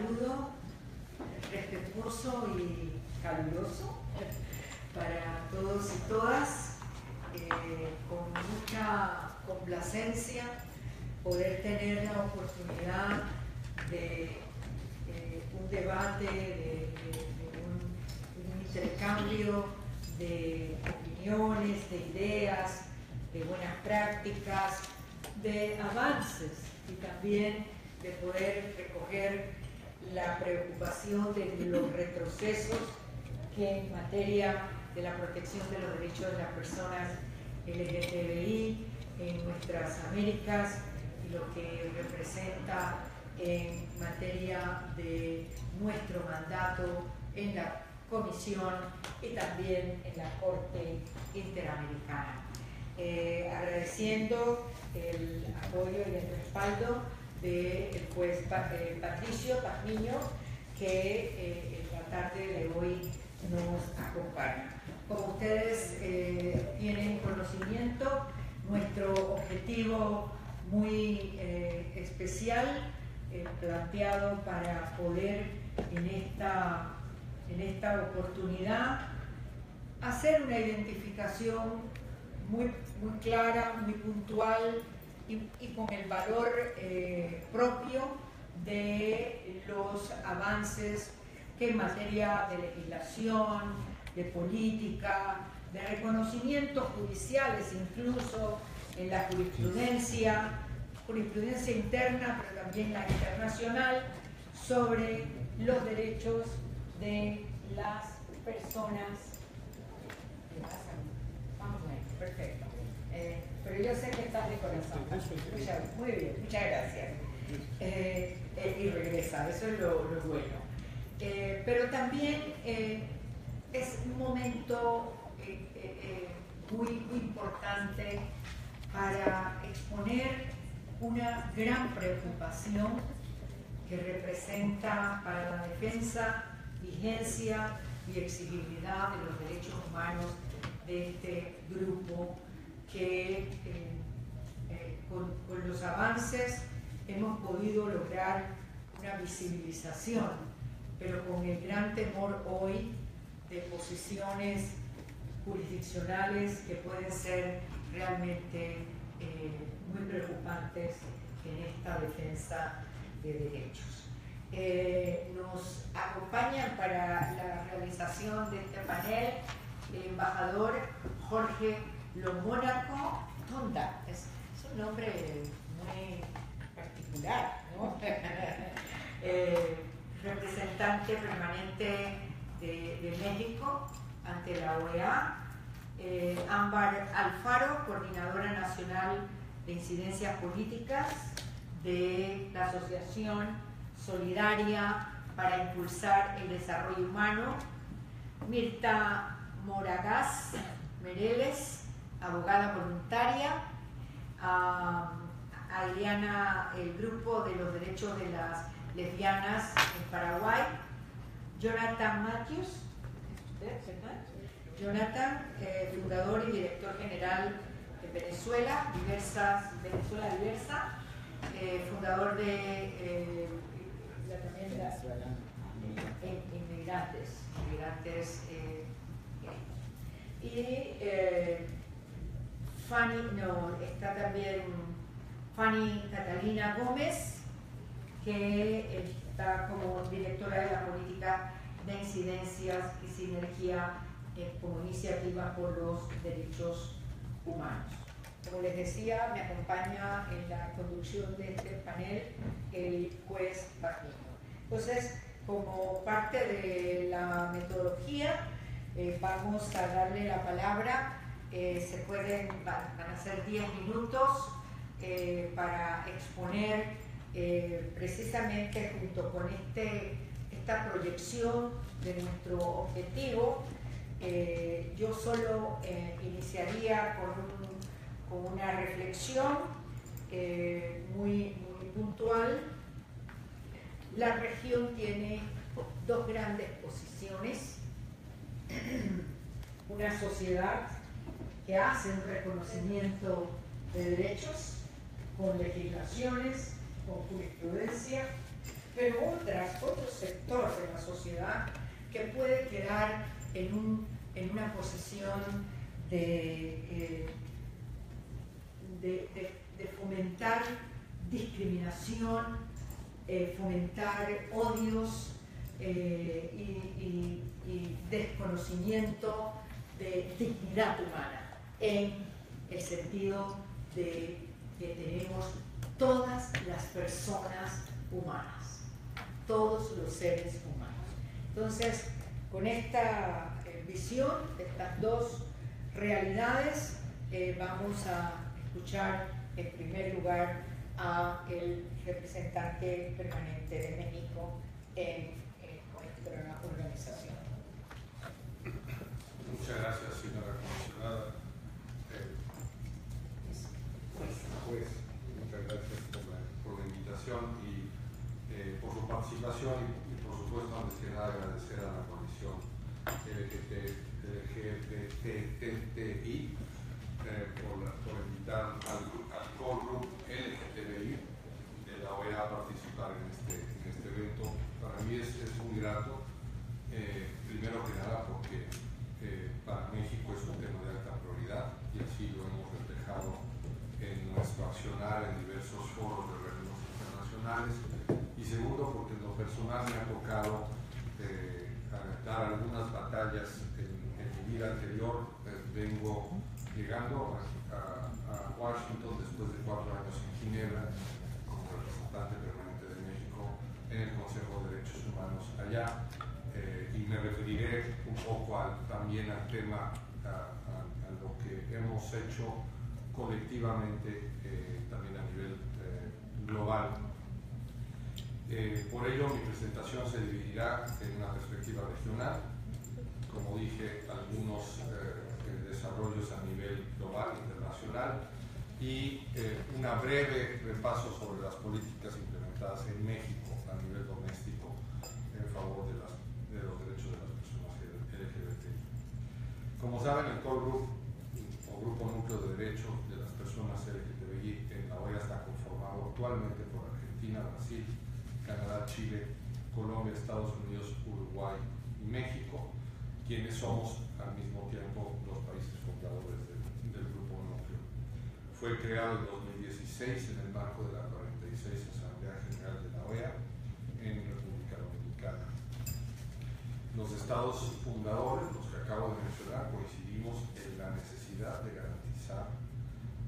saludo respetuoso y caluroso para todos y todas, con mucha complacencia poder tener la oportunidad de un debate, de un intercambio de opiniones, de ideas, de buenas prácticas, de avances y también de poder recoger la preocupación de los retrocesos que en materia de la protección de los derechos de las personas LGTBI en nuestras Américas y lo que representa en materia de nuestro mandato en la Comisión y también en la Corte Interamericana. Agradeciendo el apoyo y el respaldo del juez Patricio Pazmiño, que en la tarde de hoy nos acompaña. Como ustedes tienen conocimiento, nuestro objetivo muy especial planteado para poder en esta oportunidad hacer una identificación muy clara, muy puntual y con el valor propio de los avances que en materia de legislación, de política, de reconocimientos judiciales, incluso en la jurisprudencia interna, pero también la internacional, sobre los derechos de las personas. Vamos a ver, perfecto. Pero yo sé que estás de corazón. Muy bien, muchas gracias. Y regresa, eso es lo bueno. Pero también es un momento muy importante para exponer una gran preocupación que representa para la defensa, vigencia y exigibilidad de los derechos humanos de este grupo que con los avances hemos podido lograr una visibilización, pero con el gran temor hoy de posiciones jurisdiccionales que pueden ser realmente muy preocupantes en esta defensa de derechos. Nos acompañan para la realización de este panel el embajador Jorge Lomónaco Tonda. Es un nombre muy particular, ¿no? Representante permanente de México ante la OEA. Ámbar Alfaro, coordinadora nacional de incidencias políticas de la Asociación Solidaria para Impulsar el Desarrollo Humano. Mirta Moragas Mereles, abogada voluntaria. Adriana, el Grupo de los Derechos de las Lesbianas en Paraguay. Jonathan Matthews, Jonathan, fundador y director general de Venezuela Diversa, fundador de Inmigrantes y está también Fanny Catalina Gómez, que está como directora de la política de incidencias y sinergia como iniciativa por los derechos humanos. Como les decía, me acompaña en la conducción de este panel el juez Pazmiño. Entonces, como parte de la metodología, vamos a darle la palabra. Van a ser 10 minutos para exponer precisamente junto con esta proyección de nuestro objetivo. Yo solo iniciaría con una reflexión muy puntual. La región tiene dos grandes posiciones: una sociedad que hace un reconocimiento de derechos con legislaciones, con jurisprudencia, pero otro sector de la sociedad que puede quedar en una posición de fomentar discriminación, fomentar odios y desconocimiento de dignidad humana, en el sentido de que tenemos todas las personas humanas, todos los seres humanos. Entonces, con esta visión de estas dos realidades, vamos a escuchar en primer lugar a el representante permanente de México en nuestra organización. Muchas gracias, señora comisionada. Pues, muchas gracias por la invitación y por su participación y por supuesto, antes que nada, agradecer a la coalición LGBTI por invitar al core group LGTBI de la OEA a participar en este evento. Para mí es muy grato, primero que nada porque para México es un tema de alta prioridad y así lo hemos reflejado en nuestro accionar en diversos foros de organismos internacionales, y segundo porque en lo personal me ha tocado dar algunas batallas en mi vida anterior. Vengo llegando a Washington después de 4 años en Ginebra como representante permanente de México en el Consejo de Derechos Humanos allá, y me referiré un poco también al tema, a lo que hemos hecho colectivamente también a nivel global. Por ello mi presentación se dividirá en una perspectiva regional, como dije, algunos desarrollos a nivel global, internacional, y una breve repaso sobre las políticas implementadas en México a nivel doméstico en favor de los derechos de las personas LGBT. Como saben, el Core Group o Grupo Núcleo de Derechos de las Personas LGTBI en la OEA está conformado actualmente por Argentina, Brasil, Canadá, Chile, Colombia, Estados Unidos, Uruguay y México, quienes somos al mismo tiempo los países fundadores del Grupo Núcleo. Fue creado en 2016 en el marco de la 46 Asamblea General de la OEA en República Dominicana. Los estados fundadores, los que acabo de mencionar, coincidimos en la necesidad de garantizar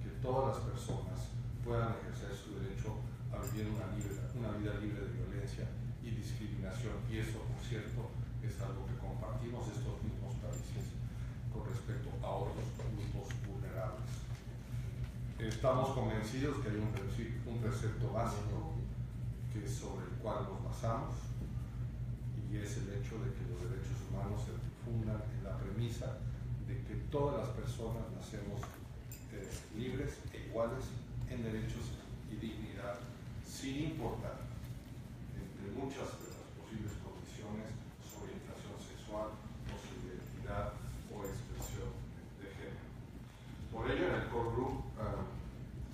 que todas las personas puedan ejercer su derecho a vivir una vida libre de violencia y discriminación, y eso, por cierto, es algo que compartimos estos mismos países con respecto a otros grupos vulnerables. Estamos convencidos que hay un precepto básico que es sobre el cual nos basamos, y es el hecho de que los derechos humanos se fundan en la premisa de que todas las personas nacemos libres e iguales en derechos y dignidad, sin importar, entre muchas de las posibles condiciones, su orientación sexual o su identidad o expresión de género. Por ello, en el Core Group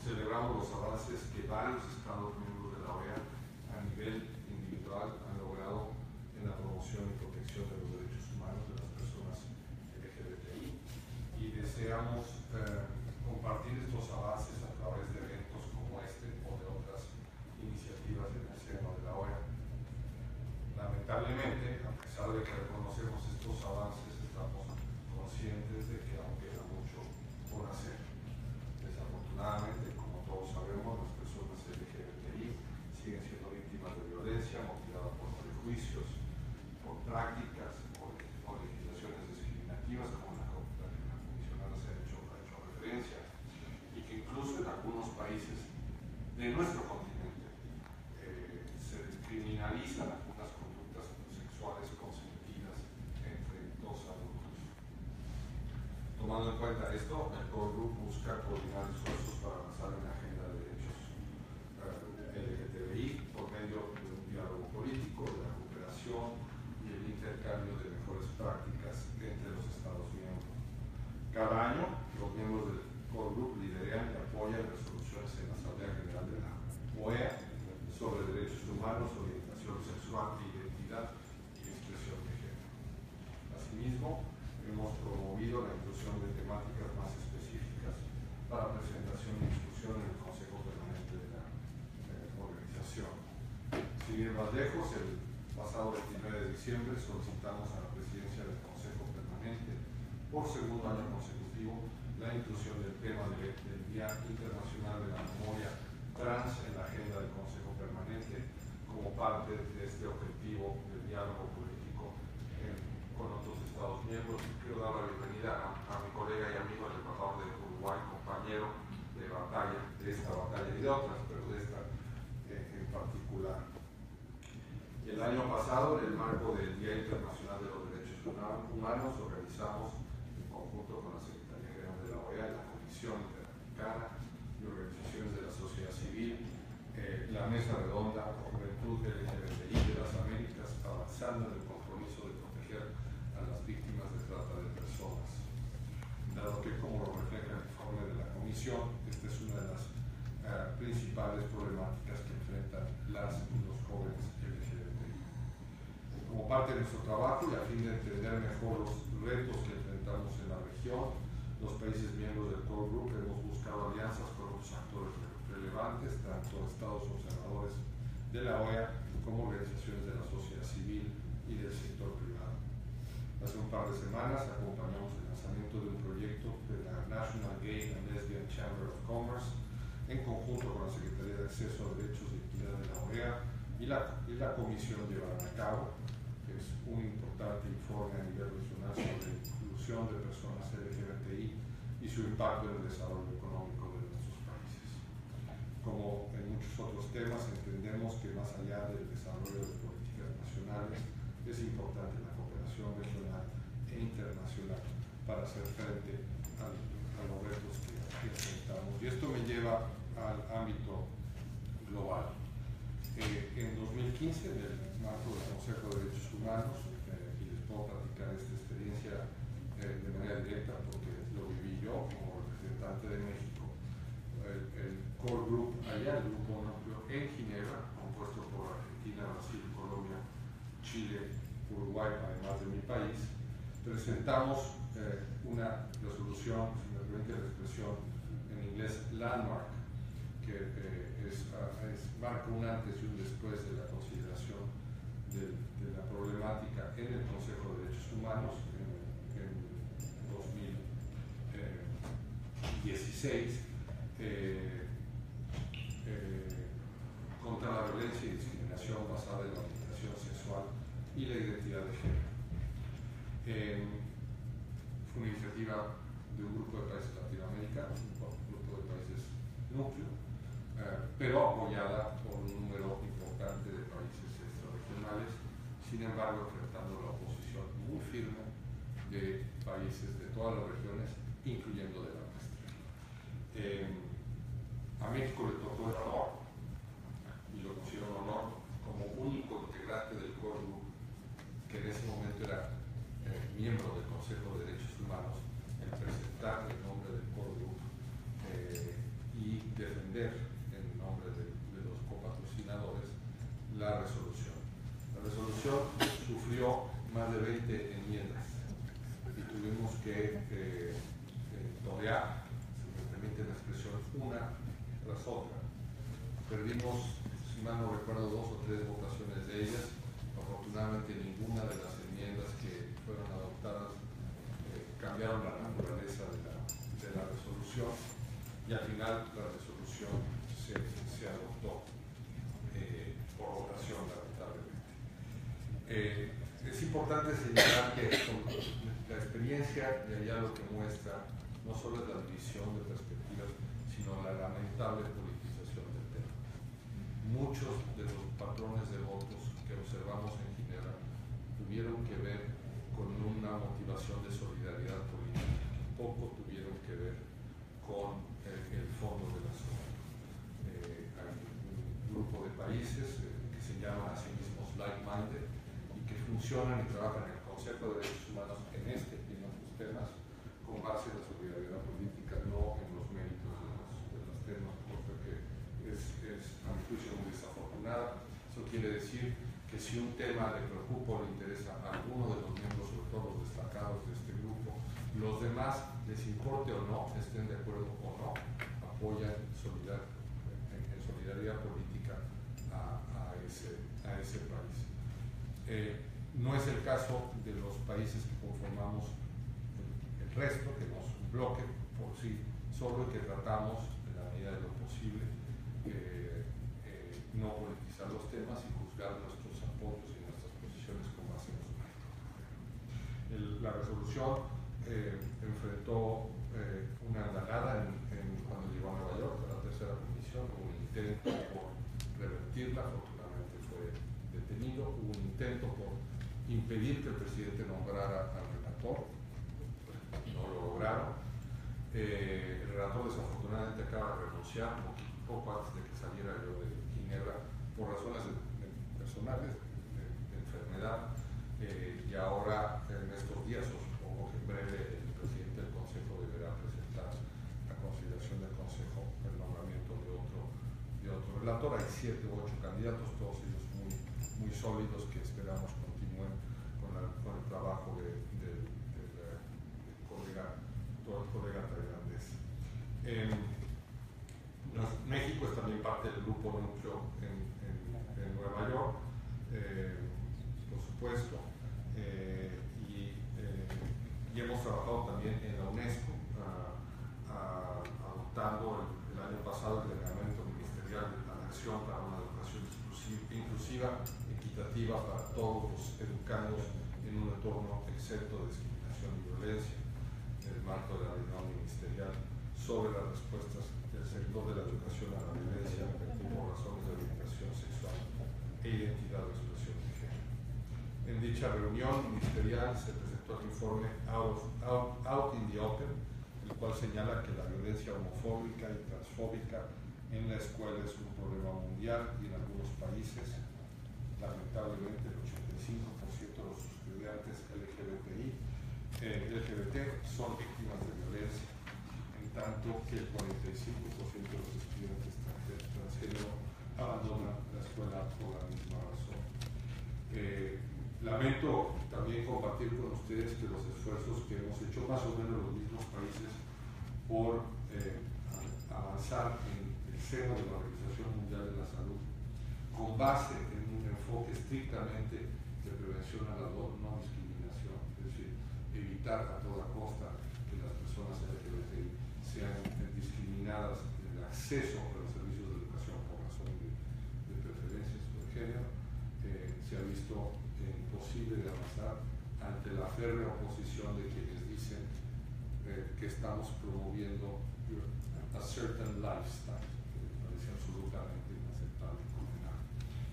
celebramos los avances que varios Estados miembros de la OEA a nivel individual han logrado en la promoción y protección de los derechos humanos de las personas LGBTI, y deseamos compartir estos avances a través de eventos como este o de otras iniciativas en el seno de la OEA. Lamentablemente, a pesar de que reconocemos estos avances, estamos conscientes de que aún queda mucho por hacer. Desafortunadamente, como todos sabemos, las personas LGBTI siguen siendo víctimas de violencia motivada por prejuicios, por prácticas o legislaciones discriminativas, como la que la comisionada ha hecho referencia, y que incluso en algunos países de nuestro continente se descriminalizan algunas conductas sexuales consentidas entre dos adultos. Tomando en cuenta esto, el Core Group busca coordinar esfuerzos para avanzar en la agenda de derechos LGTBI por medio de un diálogo político, de la cooperación y el intercambio de mejores prácticas entre los Estados miembros. Cada año, los miembros del Core Group lideran y apoyan resoluciones en la Asamblea General de la OEA sobre derechos humanos, orientación pasado 29 de diciembre solicitamos a la Presidencia del Consejo Permanente por segundo año consecutivo la inclusión del tema del Día Internacional de la Memoria Trans en la agenda del Consejo Permanente como parte de este objetivo del diálogo político con otros Estados miembros. Quiero dar la bienvenida a mi colega y amigo del embajador de Uruguay, compañero de batalla, de esta batalla y de otras, pero de esta en particular. El año pasado, en el marco del Día Internacional de los Derechos Humanos, organizamos en conjunto con la Secretaría General de la OEA y la Comisión Interamericana y organizaciones de la sociedad civil la mesa redonda Juventud LGBTI de las Américas, avanzando en el compromiso de proteger a las víctimas de trata de personas. Dado que, como lo refleja el informe de la Comisión, esta es una de las principales problemáticas que enfrentan las y los jóvenes LGBTI. Como parte de nuestro trabajo y a fin de entender mejor los retos que enfrentamos en la región, los países miembros del Core Group hemos buscado alianzas con otros actores relevantes, tanto estados observadores de la OEA como organizaciones de la sociedad civil y del sector privado. Hace un par de semanas acompañamos el lanzamiento de un proyecto de la National Gay and Lesbian Chamber of Commerce en conjunto con la Secretaría de Acceso a Derechos y Equidad de la OEA y la Comisión llevarán a cabo, que es un importante informe a nivel regional sobre la inclusión de personas LGBTI y su impacto en el desarrollo económico de nuestros países. Como en muchos otros temas, entendemos que más allá del desarrollo de políticas nacionales, es importante la cooperación regional e internacional para hacer frente a los retos que enfrentamos. Y esto me lleva al ámbito global. En 2015, en el marco del Consejo de Derechos Humanos, y les puedo platicar esta experiencia de manera directa porque lo viví yo como representante de México, el Core Group allá, el grupo núcleo en Ginebra, compuesto por Argentina, Brasil, Colombia, Chile, Uruguay, además de mi país, presentamos una resolución, si me permite la expresión en inglés, landmark, que marca un antes y un después de la consideración de la problemática en el Consejo de Derechos Humanos en 2016 contra la violencia y discriminación basada en la orientación sexual y la identidad de género. Fue una iniciativa de un grupo de países latinoamericanos, un grupo de países núcleo, pero apoyada por un número importante de países extrarregionales, sin embargo enfrentando la oposición muy firme de países de todas las regiones, incluyendo de la nuestra. A México le tocó el honor, y lo considero un honor, como único integrante del Core Group, que en ese momento era miembro del Consejo de Derechos Humanos, el presentar el nombre del Core Group y defender en nombre de los copatrocinadores la resolución. La resolución sufrió más de 20 enmiendas y tuvimos que torear, si me permite la expresión, una tras otra. Perdimos, si mal no recuerdo, 2 o 3 votaciones de ellas. Afortunadamente ninguna de las enmiendas que fueron adoptadas cambiaron la naturaleza de la resolución y al final la resolución se adoptó por votación, lamentablemente. Es importante señalar que la experiencia de allá lo que muestra no solo es la división de perspectivas, sino la lamentable politización del tema. Muchos de los patrones de votos que observamos en Ginebra tuvieron que ver con una motivación de solidaridad política, poco tuvieron que ver con el fondo del asunto. Hay un grupo de países que se llaman a sí mismos like-minded y que funcionan y trabajan en el Consejo de Derechos Humanos en este y en otros temas con base en la solidaridad política, no en los méritos de los temas, cosa que es a mi juicio muy desafortunada. Eso quiere decir que si un tema le preocupa o le interesa a alguno de los miembros, sobre todo los destacados de este grupo, los demás, les importe o no, estén de acuerdo o no, apoyan en solidaridad política a ese país. No es el caso de los países que conformamos el resto, que no es un bloque por sí solo, y que tratamos, en la medida de lo posible, no politizar los temas y juzgar nuestros apoyos y nuestras posiciones con base en los méritos. La resolución enfrentó una andalada cuando llegó a Nueva York, a la tercera comisión. Hubo un intento por revertirla, afortunadamente fue detenido. Hubo un intento por impedir que el presidente nombrara al relator, no lo lograron. El relator desafortunadamente acaba de renunciar poco antes de que saliera yo de Ginebra por razones personales, de enfermedad, y ahora en estos días, o supongo que en breve, el presidente del Consejo deberá presentar a consideración del Consejo el nombramiento de otro relator. Hay 7 u 8 candidatos, todos ellos muy sólidos, que esperamos continúen con el trabajo del colega Tailandés. México es también parte del grupo núcleo en Nueva York, por supuesto, y hemos trabajado también en la UNESCO, adoptando el año pasado el reglamento ministerial de la acción para una educación inclusiva, equitativa para todos los educandos en un entorno exento de discriminación y violencia, en el marco de la reunión ministerial sobre las respuestas del sector de la educación a la violencia por razones de orientación sexual e identidad o expresión de género. En dicha reunión ministerial se presentó el informe Out in the Open, el cual señala que la violencia homofóbica y transfóbica en la escuela es un problema mundial, y en algunos países, lamentablemente, el 85% de los estudiantes LGBT son víctimas de violencia, en tanto que el 45% de los estudiantes transgénero abandonan la escuela por la misma razón. Lamento también compartir con ustedes que los esfuerzos que hemos hecho más o menos los mismos países por avanzar en el seno de la Organización Mundial de la Salud, con base en un enfoque estrictamente de prevención a la no discriminación, es decir, evitar a toda costa que las personas LGBTI sean discriminadas en el acceso a los servicios de educación por razón de preferencias o de género, se ha visto imposible de avanzar ante la férrea oposición de quienes dicen que estamos promoviendo a certain lifestyle, que me parece absolutamente inaceptable y condenable.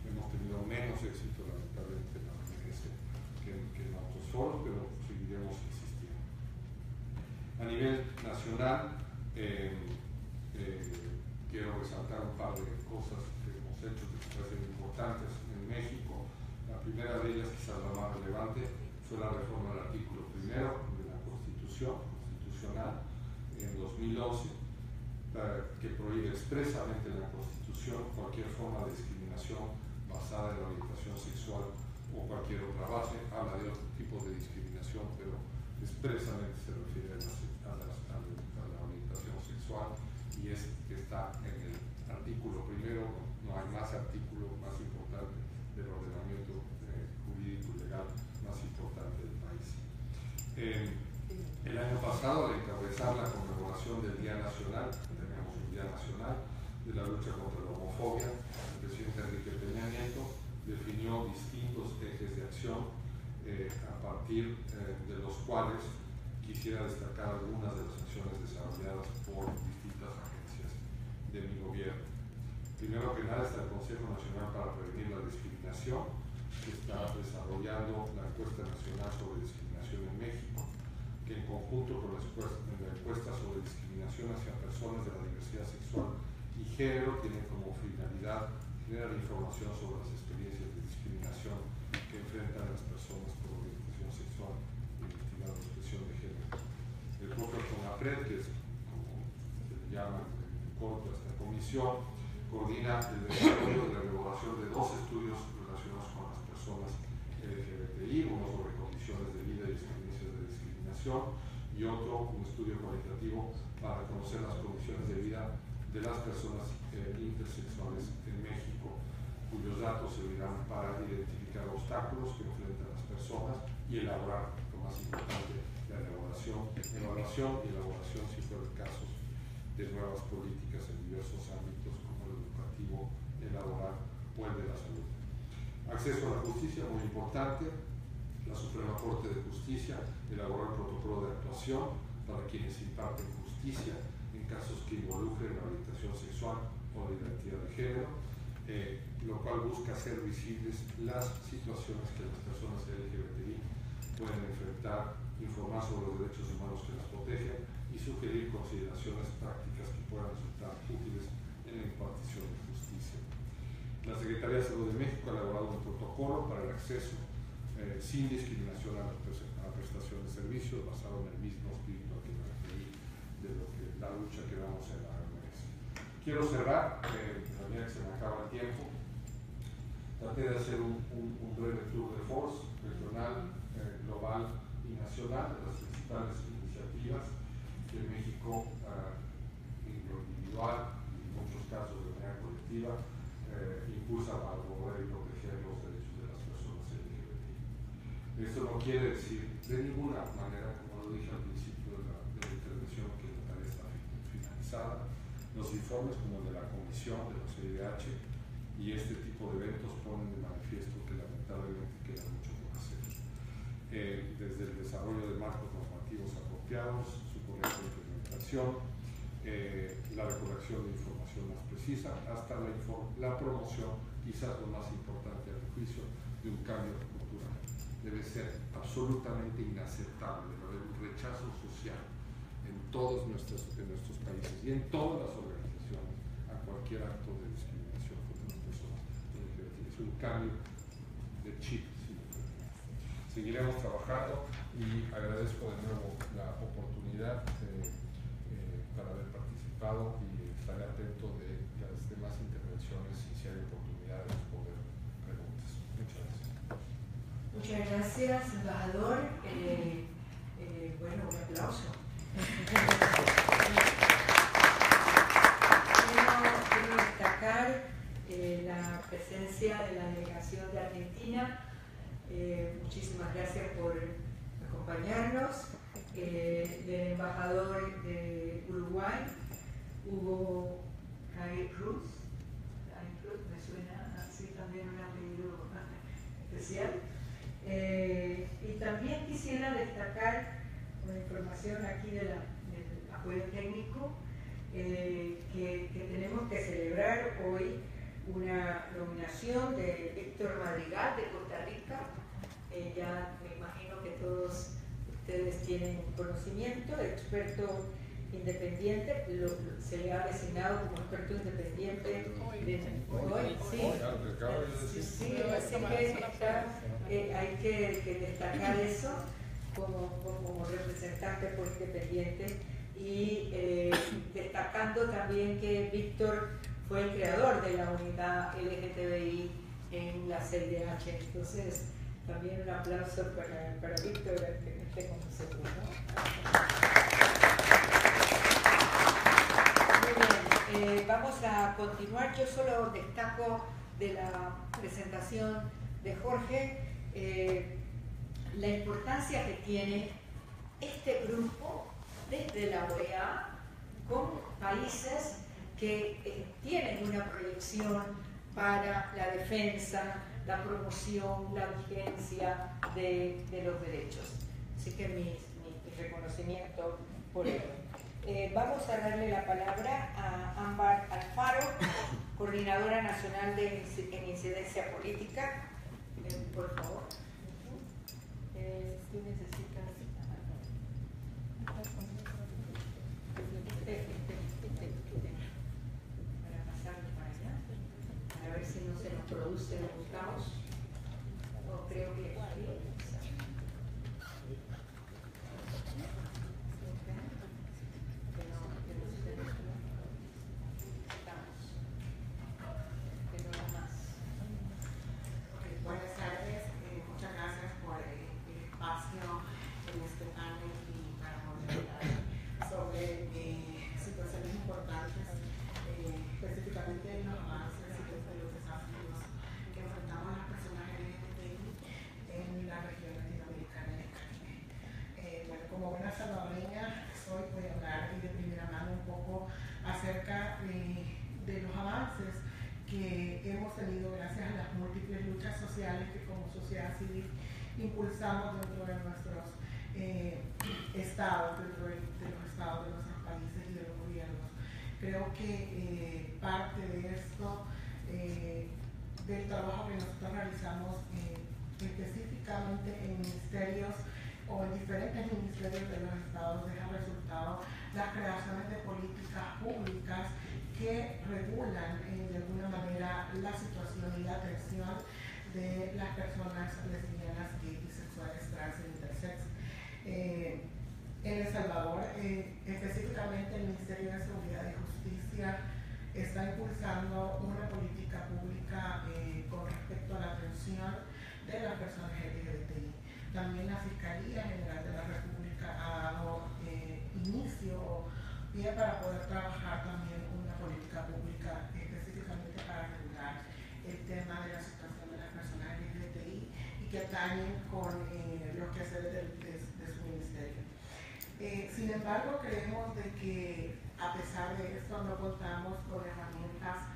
Hemos tenido menos éxito, lamentablemente, en la OMS que en otros foros, pero seguiremos insistiendo. A nivel nacional, quiero resaltar un par de cosas que hemos hecho que me parecen importantes en México. La primera de ellas, quizás la más relevante, fue la reforma del artículo 1 de la Constitucional en 2011, que prohíbe expresamente en la Constitución cualquier forma de discriminación basada en la orientación sexual o cualquier otra base. Habla de otro tipo de discriminación, pero expresamente se refiere a la orientación sexual, y está en el artículo 1. No hay más artículo más importante del ordenamiento jurídico y legal más importante del país. El año pasado, al encabezar la conmemoración del Día Nacional, tenemos un Día Nacional de la lucha contra la homofobia, el presidente Enrique Peña Nieto definió distintos ejes de acción, a partir de los cuales quisiera destacar algunas de las acciones desarrolladas por distintas agencias de mi gobierno. Primero que nada está el Consejo Nacional para Prevenir la Discriminación, que está desarrollando la encuesta nacional sobre discriminación en México, que en conjunto con la encuesta sobre discriminación hacia personas de la diversidad sexual y género tiene como finalidad generar información sobre las experiencias de discriminación que enfrentan las personas por orientación sexual, identidad o expresión de género. El propio CONAPRED, que es como se le llama en corto a esta comisión, coordina el desarrollo de la elaboración de 2 estudios relacionados con las personas LGBTI, uno sobre condiciones de vida y experiencias de discriminación, y otro, un estudio cualitativo para conocer las condiciones de vida de las personas intersexuales en México. cuyos datos servirán para identificar obstáculos que enfrentan las personas y elaborar, lo más importante, la evaluación y elaboración, si fuera el caso, de nuevas políticas en diversos ámbitos como el educativo, el laboral o el de la salud. Acceso a la justicia, muy importante. La Suprema Corte de Justicia elaboró el protocolo de actuación para quienes imparten justicia en casos que involucren la orientación sexual o la identidad de género, lo cual busca hacer visibles las situaciones que las personas LGBTI pueden enfrentar, informar sobre los derechos humanos que las protegen y sugerir consideraciones prácticas que puedan resultar útiles en la impartición de justicia. La Secretaría de Salud de México ha elaborado un protocolo para el acceso sin discriminación a la prestación de servicios, basado en el mismo espíritu que me referí de la lucha que damos en la OMS. Quiero cerrar, también se me acaba el tiempo. Traté de hacer un breve tour de force regional, global y nacional de las principales iniciativas que México, en lo individual y en muchos casos de manera colectiva, impulsa para promover y proteger los derechos de las personas LGBT. Esto no quiere decir de ninguna manera, como lo dije al principio de la intervención, que la tarea está finalizada. Los informes como el de la Comisión de los CIDH y este tipo de eventos ponen de manifiesto que lamentablemente queda mucho por hacer. Desde el desarrollo de marcos normativos apropiados, su correcta implementación, la recolección de información más precisa, hasta la promoción, quizás lo más importante a mi juicio, de un cambio cultural. Debe ser absolutamente inaceptable, debe haber un rechazo social en todos nuestros países y en todas las organizaciones a cualquier acto de discriminación contra las personas LGBT. Es un cambio de chip, si me permite. Seguiremos trabajando y agradezco de nuevo la oportunidad para haber participado y estaré atento de las demás intervenciones si hay oportunidad de responder preguntas. Muchas gracias. Muchas gracias, embajador. Bueno, un aplauso. Quiero destacar la presencia de la delegación de Argentina. Muchísimas gracias por acompañarnos. Del embajador de Uruguay, Hugo Cruz, me suena así también un apellido especial. Y también quisiera destacar una información aquí del apoyo técnico, que tenemos que celebrar hoy una nominación de Víctor Madrigal de Costa Rica. Ya me imagino que todos ustedes tienen conocimiento, experto independiente, se le ha designado como experto independiente hoy. Sí, así que hay que destacar eso como representante por independiente y destacando también que Víctor fue el creador de la unidad LGTBI en la CIDH. Entonces, también un aplauso para Víctor, que esté con nosotros, ¿no? Muy bien, vamos a continuar. Yo solo destaco de la presentación de Jorge la importancia que tiene este grupo desde la OEA con países que tienen una proyección para la defensa, la promoción, la vigencia de los derechos. Así que mi reconocimiento por ello. Vamos a darle la palabra a Ámbar Alfaro, coordinadora nacional en incidencia política. Por favor. ¿Tú necesitas? Para pasarlo para allá, para ver si no se nos produce un caos. No creo que Buenas tardes, muchas impulsamos dentro de nuestros estados, dentro de los estados de nuestros países y de los gobiernos. Creo que parte de esto, del trabajo que nosotros realizamos específicamente en ministerios o en diferentes ministerios de los estados, deja resultado las creaciones de políticas públicas que regulan de alguna manera la situación y la atención de las personas lesbianas, gays, bisexuales, trans e intersex. En El Salvador, específicamente el Ministerio de Seguridad y Justicia está impulsando una política pública con respecto a la atención de las personas LGBTI. También la Fiscalía General de la República ha dado inicio o pie para poder trabajar también una política pública específicamente para regular el tema de la situación de las personas LGBTI y que atañen con los quehaceres de su ministerio. Sin embargo, creemos de que a pesar de esto no contamos con herramientas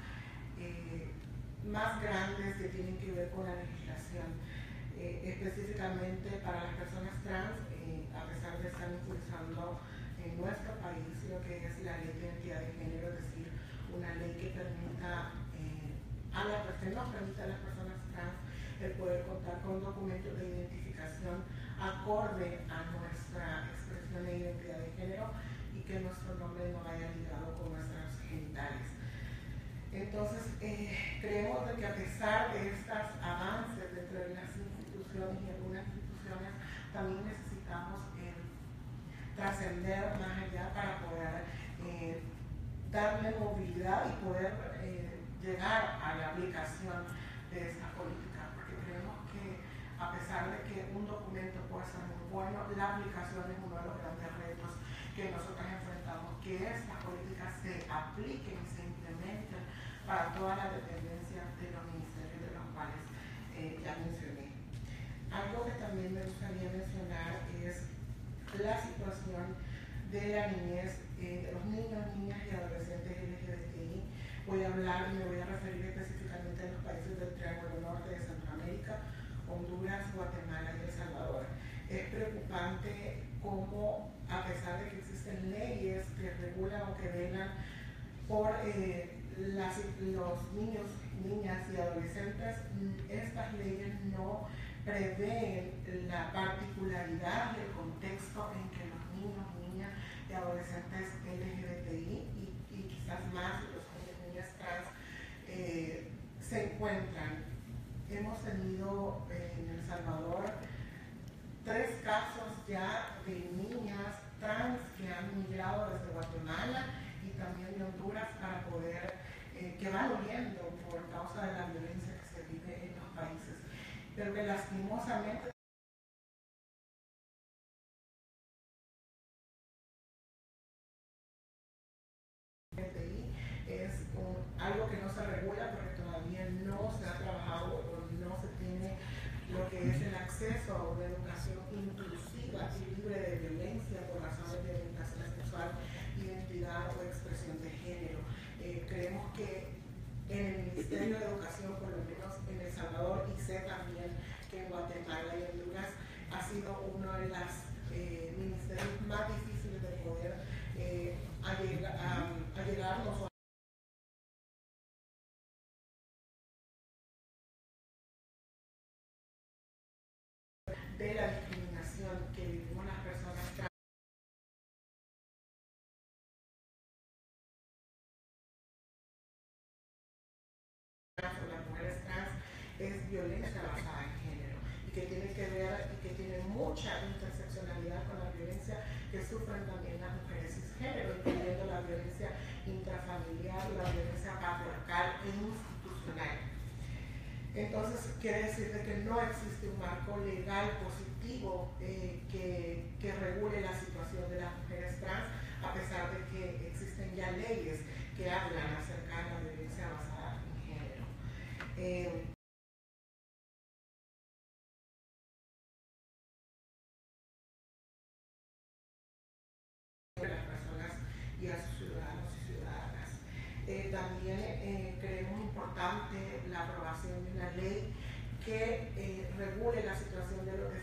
más grandes que tienen que ver con la legislación. Específicamente para las personas trans, a pesar de estar impulsando en nuestro país lo que es la ley de identidad de género, es decir, una ley que permita que nos permita a las personas trans el poder contar con documentos de identificación acorde a nuestra expresión de identidad de género y que nuestro nombre no vaya ligado con nuestros genitales. Entonces, creemos de que a pesar de estos avances dentro de las instituciones y algunas instituciones, también necesitamos trascender más allá para poder darle movilidad y poder llegar a la aplicación de esta política, porque creemos que a pesar de que un documento puede ser muy bueno, la aplicación es uno de los grandes retos que nosotros enfrentamos, que estas políticas se apliquen y se implementen para todas las dependencias de los ministerios de los cuales ya mencioné. Algo que también me gustaría mencionar es la situación de la niñez, de los niños, niñas y adolescentes LGBTI. Voy a hablar y me voy a referir específicamente a los países del Triángulo Norte de Centroamérica, Honduras, Guatemala y El Salvador. Es preocupante cómo, a pesar de que existen leyes que regulan o que velan por los niños, niñas y adolescentes, estas leyes no prevén la particularidad del contexto en que los niños, niñas y adolescentes LGBTI y quizás más los niños, niñas trans se encuentran. Hemos tenido en El Salvador 3 casos ya de niñas trans que han migrado desde Guatemala y también de Honduras para poder, que van huyendo por causa de la violencia que se vive en los países, pero que lastimosamente es algo que no se regula porque todavía no se ha trabajado o no se tiene lo que es el acceso a una educación inclusiva y libre de violencia por razones de orientación sexual, identidad o expresión de género. Creemos que en el Ministerio de Educación, por lo menos en El Salvador, y sé también que en Guatemala y Honduras ha sido uno de los ministerios más difíciles de poder allegarnos de la discriminación que vivimos las personas trans o las mujeres trans es violencia basada en género y que tiene que ver y que tiene mucha interseccionalidad con la violencia que sufren también las mujeres cisgénero, incluyendo la violencia intrafamiliar, la violencia patriarcal e institucional. Entonces, quiere decir que no existe un marco legal positivo que regule la situación de las mujeres trans, a pesar de que existen ya leyes que hablan acerca de la violencia basada en género. Las personas y a sus ciudadanos y ciudadanas. También creemos importante la aprobación de una ley que regule la situación de lo que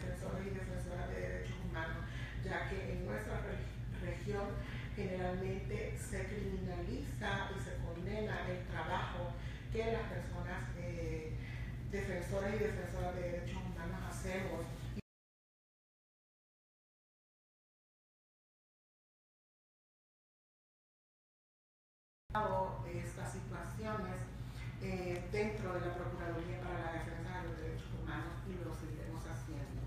generalmente se criminaliza y se condena el trabajo que las personas defensores y defensoras de derechos humanos hacemos. Estas situaciones dentro de la Procuraduría para la Defensa de los Derechos Humanos y lo seguiremos haciendo.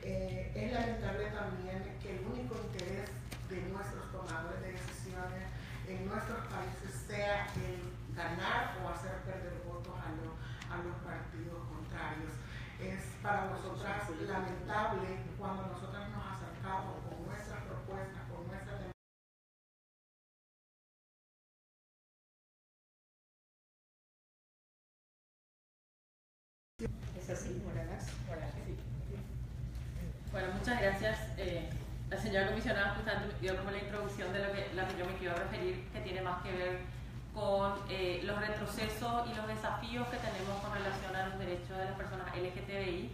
Es lamentable también que el único interés de nuestros tomadores de decisiones en nuestros países sea el ganar o hacer perder votos a los partidos contrarios. Es para nosotras lamentable cuando nosotras nos acercamos con nuestras propuestas, con nuestras demandas. Es así, Morales. Sí. Bueno, muchas gracias. La señora comisionada justamente dio como la introducción de la que yo me quiero referir, que tiene más que ver con los retrocesos y los desafíos que tenemos con relación a los derechos de las personas LGTBI.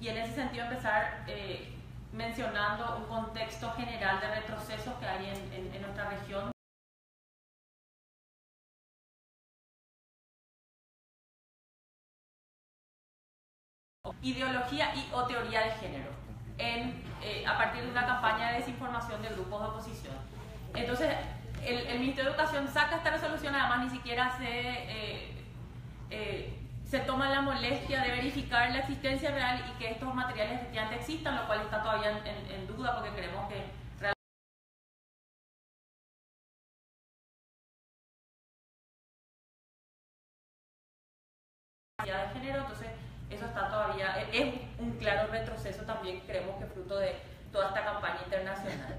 Y en ese sentido empezar mencionando un contexto general de retrocesos que hay en nuestra región. Ideología o teoría de género a partir de una campaña de desinformación de grupos de oposición. Entonces, el Ministerio de Educación saca esta resolución, además ni siquiera se toma la molestia de verificar la existencia real y que estos materiales efectivamente existan, lo cual está todavía en duda porque creemos que de género, entonces eso está todavía, es un claro retroceso también, creemos que fruto de toda esta campaña internacional.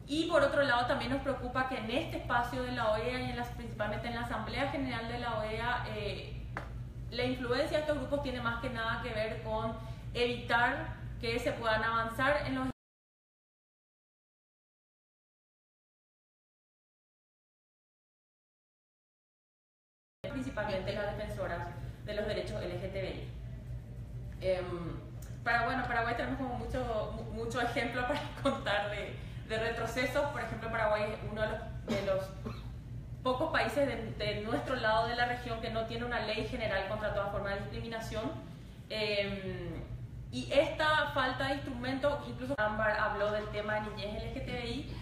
Y por otro lado también nos preocupa que en este espacio de la OEA y principalmente en la Asamblea General de la OEA, la influencia de estos grupos tiene más que nada que ver con evitar que se puedan avanzar en los principalmente las defensoras de los derechos LGTBI. Paraguay tenemos como mucho ejemplo para contar de retrocesos. Por ejemplo, Paraguay es uno de los pocos países de nuestro lado de la región que no tiene una ley general contra toda forma de discriminación. Y esta falta de instrumentos, incluso Ámbar habló del tema de niñez LGTBI,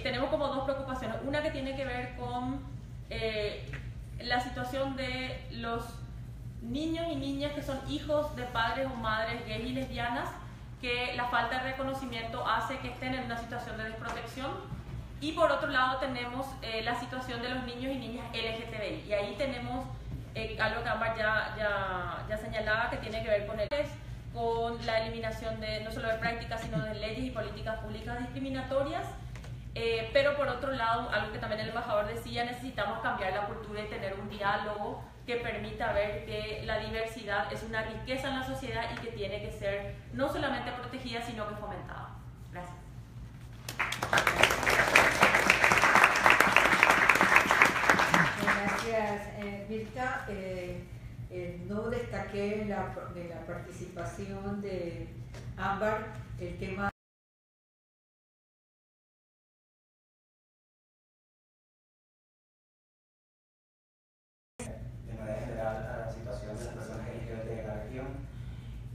tenemos como dos preocupaciones. Una que tiene que ver con la situación de los niños y niñas que son hijos de padres o madres gays y lesbianas, que la falta de reconocimiento hace que estén en una situación de desprotección. Y por otro lado tenemos la situación de los niños y niñas LGTBI. Y ahí tenemos algo que Ámbar ya señalaba, que tiene que ver con la eliminación de no solo de prácticas, sino de leyes y políticas públicas discriminatorias. Pero por otro lado, algo que también el embajador decía, necesitamos cambiar la cultura y tener un diálogo que permita ver que la diversidad es una riqueza en la sociedad y que tiene que ser no solamente protegida, sino que fomentada. Gracias. Gracias, Mirta. No destaqué de la participación de Ámbar el tema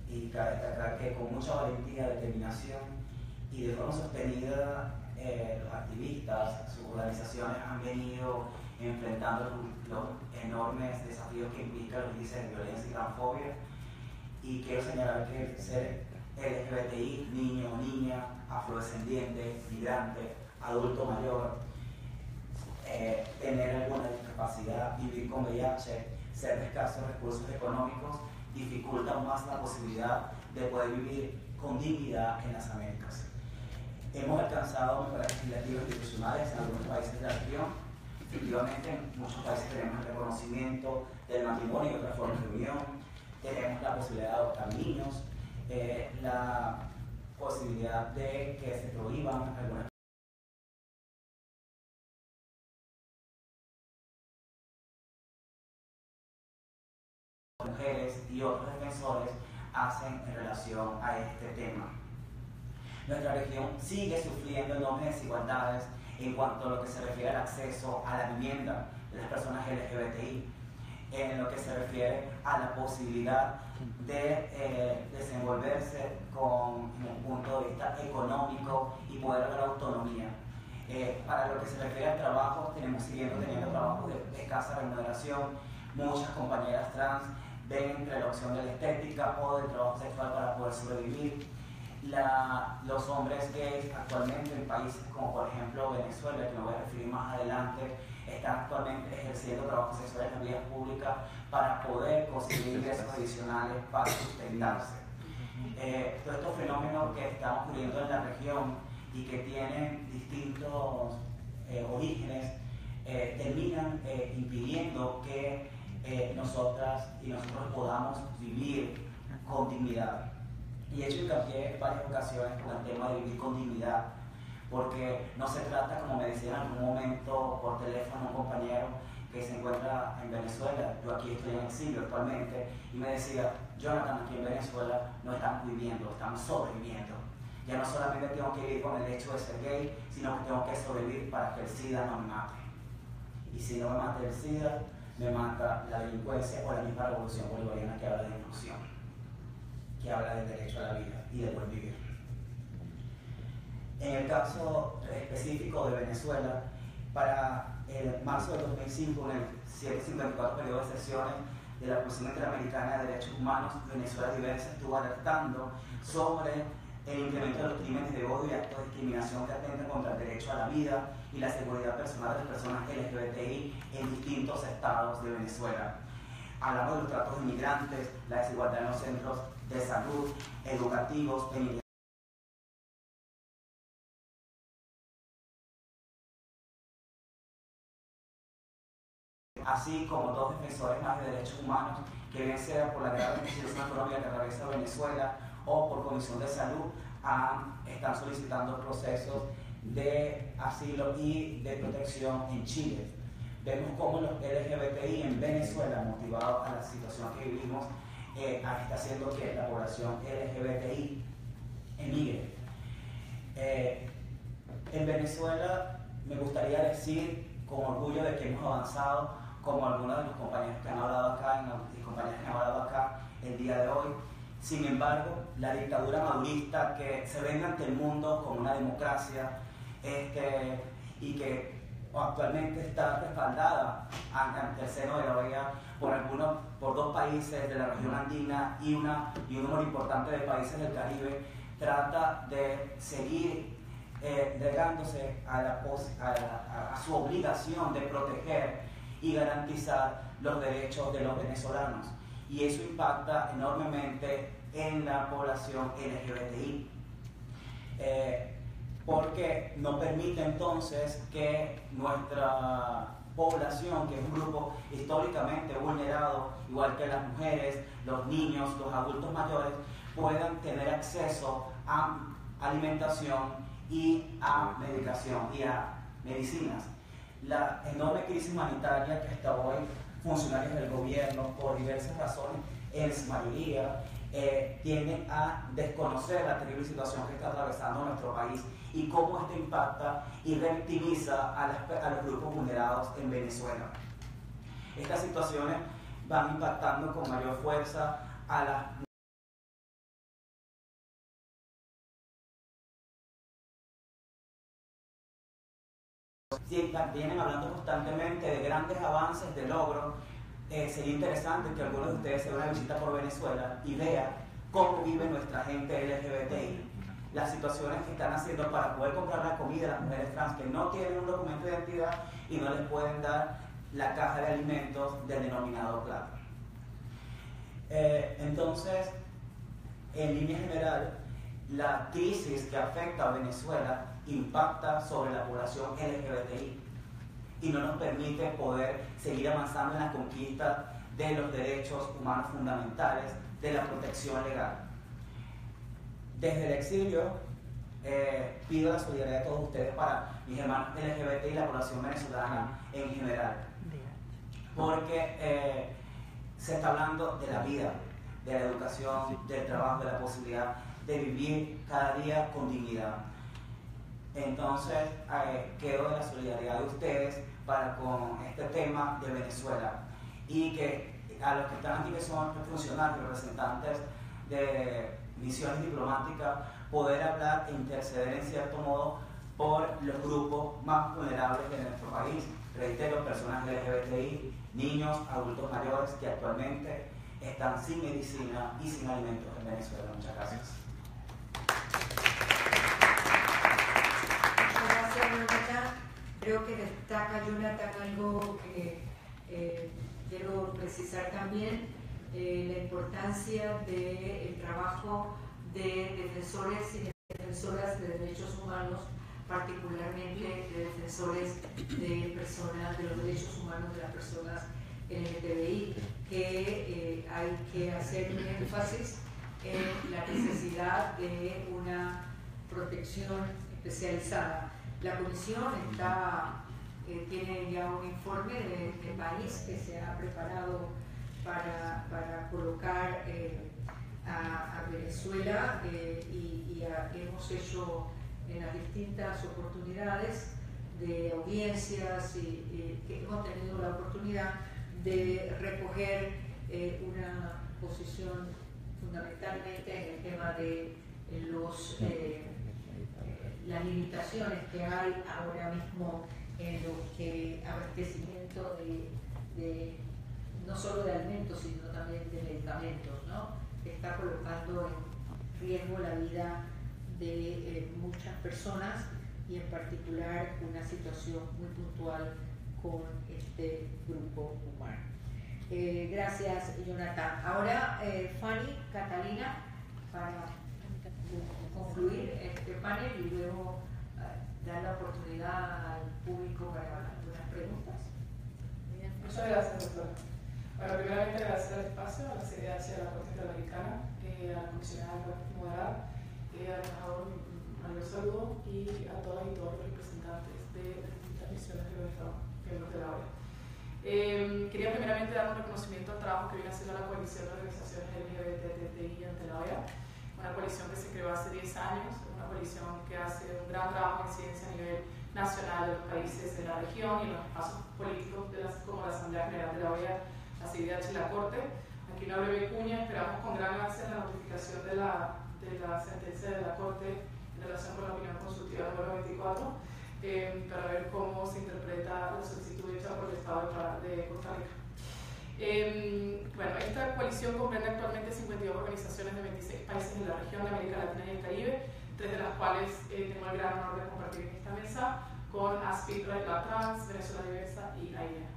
y cabe destacar que con mucha valentía, determinación y de forma sostenida los activistas, sus organizaciones han venido enfrentando los enormes desafíos que implican los índices de violencia y transfobia. Y quiero señalar que ser LGBTI, niño, niña, afrodescendiente, migrante, adulto mayor, tener alguna discapacidad, vivir con VIH, ser de escasos recursos económicos, dificulta más la posibilidad de poder vivir con dignidad en las Américas. Hemos alcanzado mejoras legislativas institucionales en algunos países de la región. Efectivamente, en muchos países tenemos el reconocimiento del matrimonio y otras formas de unión, tenemos la posibilidad de adoptar niños, la posibilidad de que se prohíban algunas mujeres y otros defensores hacen en relación a este tema. Nuestra región sigue sufriendo enormes desigualdades en cuanto a lo que se refiere al acceso a la vivienda de las personas LGBTI, en lo que se refiere a la posibilidad de desenvolverse desde un punto de vista económico y poder dar autonomía. Para lo que se refiere al trabajo, tenemos siguiendo teniendo trabajos de escasa remuneración. Muchas compañeras trans ven entre la opción de la estética o del trabajo sexual para poder sobrevivir. Los hombres gays actualmente en países como por ejemplo Venezuela, que me voy a referir más adelante, están actualmente ejerciendo trabajo sexual en las vías públicas para poder conseguir ingresos adicionales para sustentarse. Todos estos fenómenos que están ocurriendo en la región y que tienen distintos orígenes terminan impidiendo que nosotras y nosotros podamos vivir con dignidad. Y he hecho hincapié en varias ocasiones con el tema de vivir con dignidad, porque no se trata, como me decía en algún momento por teléfono un compañero que se encuentra en Venezuela, yo aquí estoy en exilio actualmente, y me decía, Jonathan, aquí en Venezuela no estamos viviendo, estamos sobreviviendo. Ya no solamente tengo que vivir con el hecho de ser gay, sino que tengo que sobrevivir para que el SIDA no me mate. Y si no me mata el SIDA, me mata la delincuencia o la misma revolución bolivariana que habla de inclusión, que habla del derecho a la vida y del buen vivir. En el caso específico de Venezuela, para el marzo de 2005, en el 754 periodo de sesiones de la Comisión Interamericana de Derechos Humanos, Venezuela Diversa estuvo alertando sobre el incremento de los crímenes de odio y actos de discriminación que atentan contra el derecho a la vida y la seguridad personal de las personas LGBTI en distintos estados de Venezuela. Hablamos de los tratos de inmigrantes, la desigualdad en los centros de salud, educativos, penitenciarios, así como dos defensores más de derechos humanos que bien sea por la grave situación económica que atraviesa Venezuela o por Comisión de Salud, están solicitando procesos de asilo y de protección en Chile. Vemos cómo los LGBTI en Venezuela, motivados a la situación que vivimos, está haciendo que la población LGBTI emigre. En Venezuela me gustaría decir con orgullo de que hemos avanzado, como algunos de los compañeros que han hablado acá y compañeras que han hablado acá el día de hoy. Sin embargo, la dictadura madurista que se vende ante el mundo como una democracia y que actualmente está respaldada ante el seno de la OEA por dos países de la región andina y un número importante de países del Caribe, trata de seguir negándose a su obligación de proteger y garantizar los derechos de los venezolanos. Y eso impacta enormemente en la población LGBTI, porque no permite entonces que nuestra población, que es un grupo históricamente vulnerado, igual que las mujeres, los niños, los adultos mayores, puedan tener acceso a alimentación y a medicación y a medicinas. La enorme crisis humanitaria que hasta hoy funcionarios del gobierno, por diversas razones, en su mayoría, tienden a desconocer la terrible situación que está atravesando nuestro país y cómo esto impacta y revictimiza a los grupos vulnerados en Venezuela. Estas situaciones van impactando con mayor fuerza a las vienen hablando constantemente de grandes avances, de logros. Sería interesante que algunos de ustedes se den una visita por Venezuela y vean cómo vive nuestra gente LGBTI, las situaciones que están haciendo para poder comprar la comida a las mujeres trans que no tienen un documento de identidad y no les pueden dar la caja de alimentos del denominado plato. Entonces, en línea general, la crisis que afecta a Venezuela impacta sobre la población LGBTI y no nos permite poder seguir avanzando en la conquista de los derechos humanos fundamentales, de la protección legal. Desde el exilio, pido la solidaridad de todos ustedes para mis hermanos LGBT y la población venezolana en general, porque se está hablando de la vida, de la educación, del trabajo, de la posibilidad de vivir cada día con dignidad. Entonces, quedo de la solidaridad de ustedes para con este tema de Venezuela, y que a los que están aquí, que son funcionarios, representantes de misiones diplomáticas, poder hablar e interceder en cierto modo por los grupos más vulnerables de nuestro país. Reitero, personas LGBTI, niños, adultos mayores que actualmente están sin medicina y sin alimentos en Venezuela. Muchas gracias. Muchas gracias, Jonathan. Creo que destaca, Jonathan, algo que quiero precisar también, la importancia del trabajo de defensores y defensoras de derechos humanos, particularmente de defensores de personas, de los derechos humanos de las personas LGTBI, que hay que hacer un énfasis en la necesidad de una protección especializada. La Comisión tiene ya un informe de país que se ha preparado para colocar a Venezuela y hemos hecho en las distintas oportunidades de audiencias y que hemos tenido la oportunidad de recoger una posición fundamentalmente en el tema de las limitaciones que hay ahora mismo en lo que abastecimiento de no solo de alimentos, sino también de medicamentos, ¿no? Que está colocando en riesgo la vida de muchas personas, y en particular una situación muy puntual con este grupo humano. Gracias, Jonathan. Ahora, Fanny, Catalina, para concluir este panel y luego dar la oportunidad al público para algunas preguntas. Muchas gracias, doctora. Bueno, primeramente agradecer el espacio, a la CDH, a la Corte Interamericana, a la comisionada moderada, al embajador Mayor Saludo y a todas y todos los representantes de las distintas misiones de los Estados miembros de la OEA. Quería primeramente dar un reconocimiento al trabajo que viene haciendo la coalición de organizaciones LGBTI ante la OEA, una coalición que se creó hace 10 años, una coalición que hace un gran trabajo de incidencia a nivel nacional de los países de la región y en los espacios políticos como la Asamblea General de la OEA, la CIDH y la Corte. Aquí una breve cuña: esperamos con gran ansia la notificación de la sentencia de la Corte en relación con la opinión consultiva número 24, para ver cómo se interpreta la solicitud hecha por el Estado de Costa Rica. Bueno, esta coalición comprende actualmente 52 organizaciones de 26 países de la región de América Latina y el Caribe, 3 de las cuales tengo el gran honor de compartir en esta mesa con ASPID, Red Trans, Venezuela Diversa y AINEA.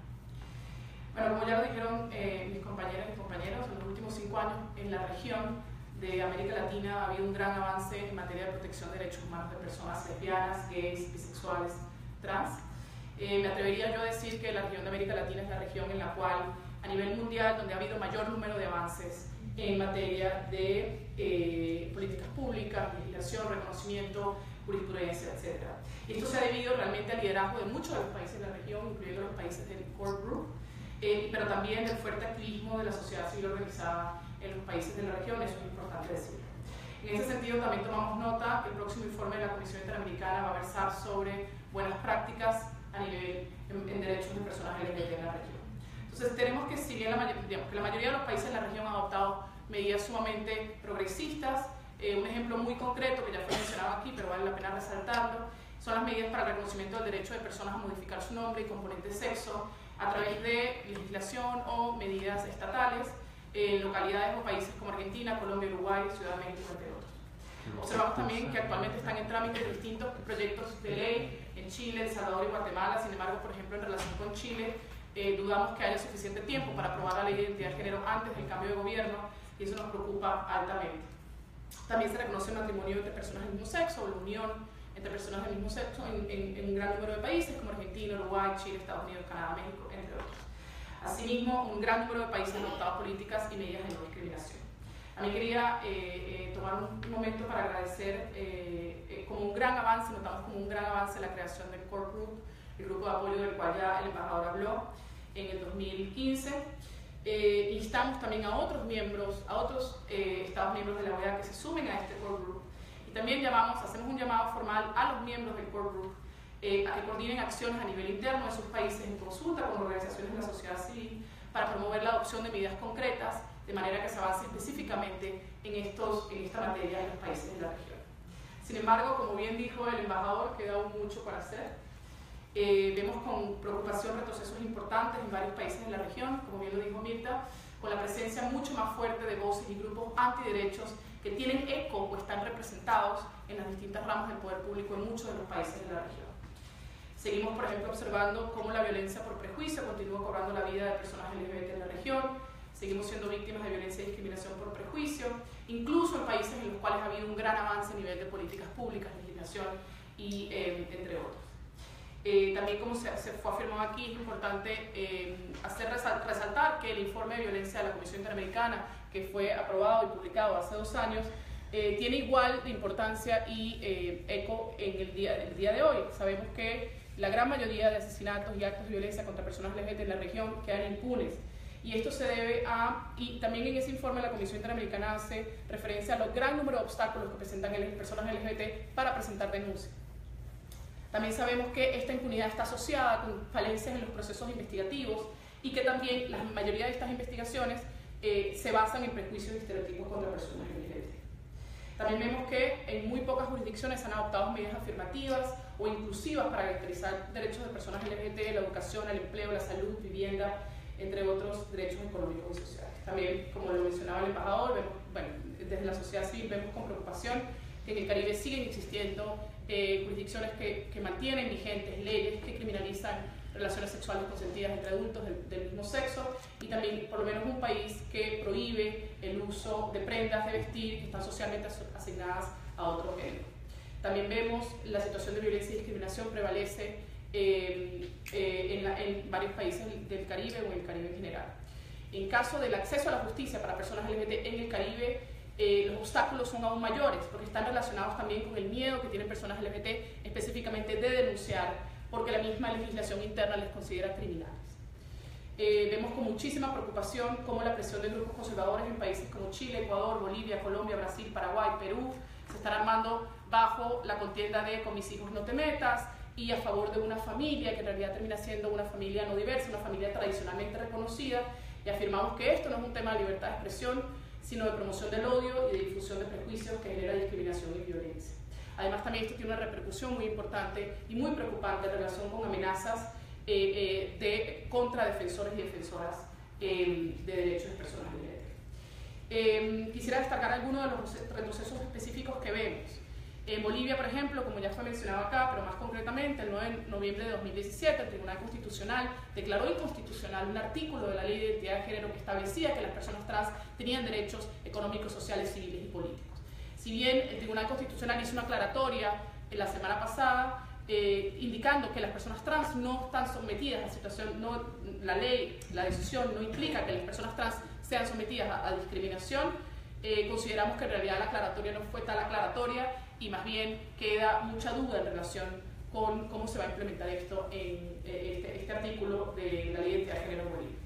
Bueno, como ya lo dijeron mis compañeras y compañeros, en los últimos 5 años en la región de América Latina ha habido un gran avance en materia de protección de derechos humanos de personas lesbianas, gays, bisexuales, trans. Me atrevería yo a decir que la región de América Latina es la región en la cual, a nivel mundial, donde ha habido mayor número de avances en materia de políticas públicas, legislación, reconocimiento, jurisprudencia, etc. Y esto se ha debido realmente al liderazgo de muchos de los países de la región, incluyendo los países del Core Group, pero también del fuerte activismo de la sociedad civil organizada en los países de la región. Eso es importante decirlo. En ese sentido, también tomamos nota que el próximo informe de la Comisión Interamericana va a versar sobre buenas prácticas a nivel en derechos de personas LGBT en la región. Entonces, tenemos que, si bien la mayoría de los países de la región han adoptado medidas sumamente progresistas, un ejemplo muy concreto que ya fue mencionado aquí, pero vale la pena resaltarlo, son las medidas para el reconocimiento del derecho de personas a modificar su nombre y componente de sexo a través de legislación o medidas estatales en localidades o países como Argentina, Colombia, Uruguay, Ciudad de México, entre otros. Observamos también que actualmente están en trámite distintos proyectos de ley en Chile, El Salvador y Guatemala. Sin embargo, por ejemplo, en relación con Chile, dudamos que haya suficiente tiempo para aprobar la ley de identidad de género antes del cambio de gobierno, y eso nos preocupa altamente. También se reconoce el matrimonio entre personas del mismo sexo, o la unión entre personas del mismo sexo en un gran número de países como Argentina, Uruguay, Chile, Estados Unidos, Canadá, México, entre otros. Asimismo, un gran número de países han adoptado políticas y medidas de no discriminación. A mí quería tomar un momento para agradecer como un gran avance, notamos como un gran avance la creación del Core Group, el grupo de apoyo del cual ya el embajador habló en el 2015. Instamos también a otros miembros, a otros Estados miembros de la OEA que se sumen a este Core Group, y también también hacemos un llamado formal a los miembros del Core Group a que coordinen acciones a nivel interno de sus países en consulta con organizaciones de la sociedad civil para promover la adopción de medidas concretas de manera que se avance específicamente en esta materia en los países de la región. Sin embargo, como bien dijo el embajador, queda aún mucho para hacer. Vemos con preocupación retrocesos importantes en varios países de la región, como bien lo dijo Mirta, con la presencia mucho más fuerte de voces y grupos antiderechos que tienen eco o están representados en las distintas ramas del poder público en muchos de los países de la región. Seguimos, por ejemplo, observando cómo la violencia por prejuicio continúa cobrando la vida de personas LGBT en la región. Seguimos siendo víctimas de violencia y discriminación por prejuicio, incluso en países en los cuales ha habido un gran avance a nivel de políticas públicas, legislación y entre otros. También, como se fue afirmado aquí, es importante resaltar que el informe de violencia de la Comisión Interamericana, que fue aprobado y publicado hace 2 años, tiene igual de importancia y eco en el día de hoy. Sabemos que la gran mayoría de asesinatos y actos de violencia contra personas LGBT en la región quedan impunes. Y esto se debe y también en ese informe la Comisión Interamericana hace referencia a los gran número de obstáculos que presentan personas LGBT para presentar denuncias. También sabemos que esta impunidad está asociada con falencias en los procesos investigativos y que también la mayoría de estas investigaciones se basan en prejuicios y estereotipos contra personas LGBT. También vemos que en muy pocas jurisdicciones se han adoptado medidas afirmativas o inclusivas para garantizar derechos de personas LGBT, la educación, el empleo, la salud, vivienda, entre otros derechos económicos y sociales. También, como lo mencionaba el embajador, desde la sociedad civil vemos con preocupación que en el Caribe siguen existiendo jurisdicciones que mantienen vigentes leyes que criminalizan relaciones sexuales consentidas entre adultos del mismo sexo, y también por lo menos un país que prohíbe el uso de prendas de vestir que están socialmente asignadas a otro género. También vemos la situación de violencia y discriminación prevalece en varios países del Caribe o en el Caribe en general. En caso del acceso a la justicia para personas LGBT en el Caribe, los obstáculos son aún mayores porque están relacionados también con el miedo que tienen personas LGBT específicamente de denunciar porque la misma legislación interna les considera criminales. Vemos con muchísima preocupación cómo la presión de grupos conservadores en países como Chile, Ecuador, Bolivia, Colombia, Brasil, Paraguay, Perú se están armando bajo la contienda de "con mis hijos no te metas" y a favor de una familia que en realidad termina siendo una familia no diversa, una familia tradicionalmente reconocida, y afirmamos que esto no es un tema de libertad de expresión, sino de promoción del odio y de difusión de prejuicios que genera discriminación y violencia. Además, también esto tiene una repercusión muy importante y muy preocupante en relación con amenazas contra defensores y defensoras de derechos de personas LGBT. Quisiera destacar algunos de los retrocesos específicos que vemos. En Bolivia, por ejemplo, como ya fue mencionado acá, pero más concretamente, el 9 de noviembre de 2017, el Tribunal Constitucional declaró inconstitucional un artículo de la Ley de Identidad de Género que establecía que las personas trans tenían derechos económicos, sociales, civiles y políticos. Si bien el Tribunal Constitucional hizo una aclaratoria la semana pasada, indicando que las personas trans no están sometidas a la situación, la ley, la decisión no implica que las personas trans sean sometidas a discriminación, consideramos que en realidad la aclaratoria no fue tal aclaratoria y más bien queda mucha duda en relación con cómo se va a implementar esto en este artículo de la Ley de Identidad de Género en Bolivia.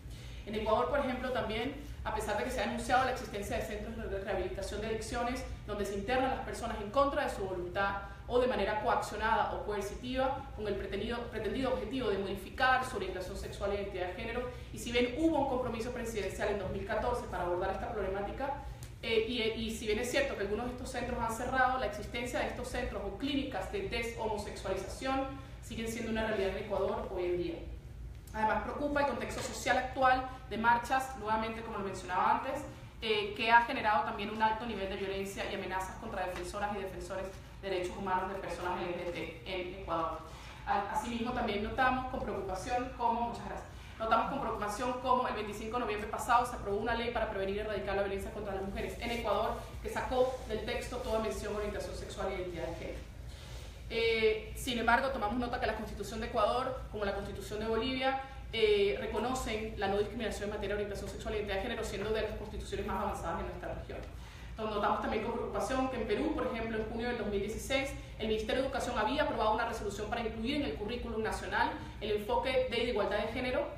En Ecuador, por ejemplo, también, a pesar de que se ha anunciado la existencia de centros de rehabilitación de adicciones donde se internan las personas en contra de su voluntad o de manera coaccionada o coercitiva con el pretendido objetivo de modificar su orientación sexual e identidad de género, y si bien hubo un compromiso presidencial en 2014 para abordar esta problemática, y si bien es cierto que algunos de estos centros han cerrado, la existencia de estos centros o clínicas de deshomosexualización siguen siendo una realidad en Ecuador hoy en día. Además, preocupa el contexto social actual de marchas, nuevamente como lo mencionaba antes, que ha generado también un alto nivel de violencia y amenazas contra defensoras y defensores de derechos humanos de personas LGBT en Ecuador. Asimismo, también notamos con preocupación como el 25 de noviembre pasado se aprobó una ley para prevenir y erradicar la violencia contra las mujeres en Ecuador, que sacó del texto toda mención a orientación sexual y identidad de género. Sin embargo, tomamos nota que la Constitución de Ecuador, como la Constitución de Bolivia, reconocen la no discriminación en materia de orientación sexual y identidad de género, siendo de las constituciones más avanzadas en nuestra región. Entonces, notamos también con preocupación que en Perú, por ejemplo, en junio del 2016, el Ministerio de Educación había aprobado una resolución para incluir en el currículum nacional el enfoque de igualdad de género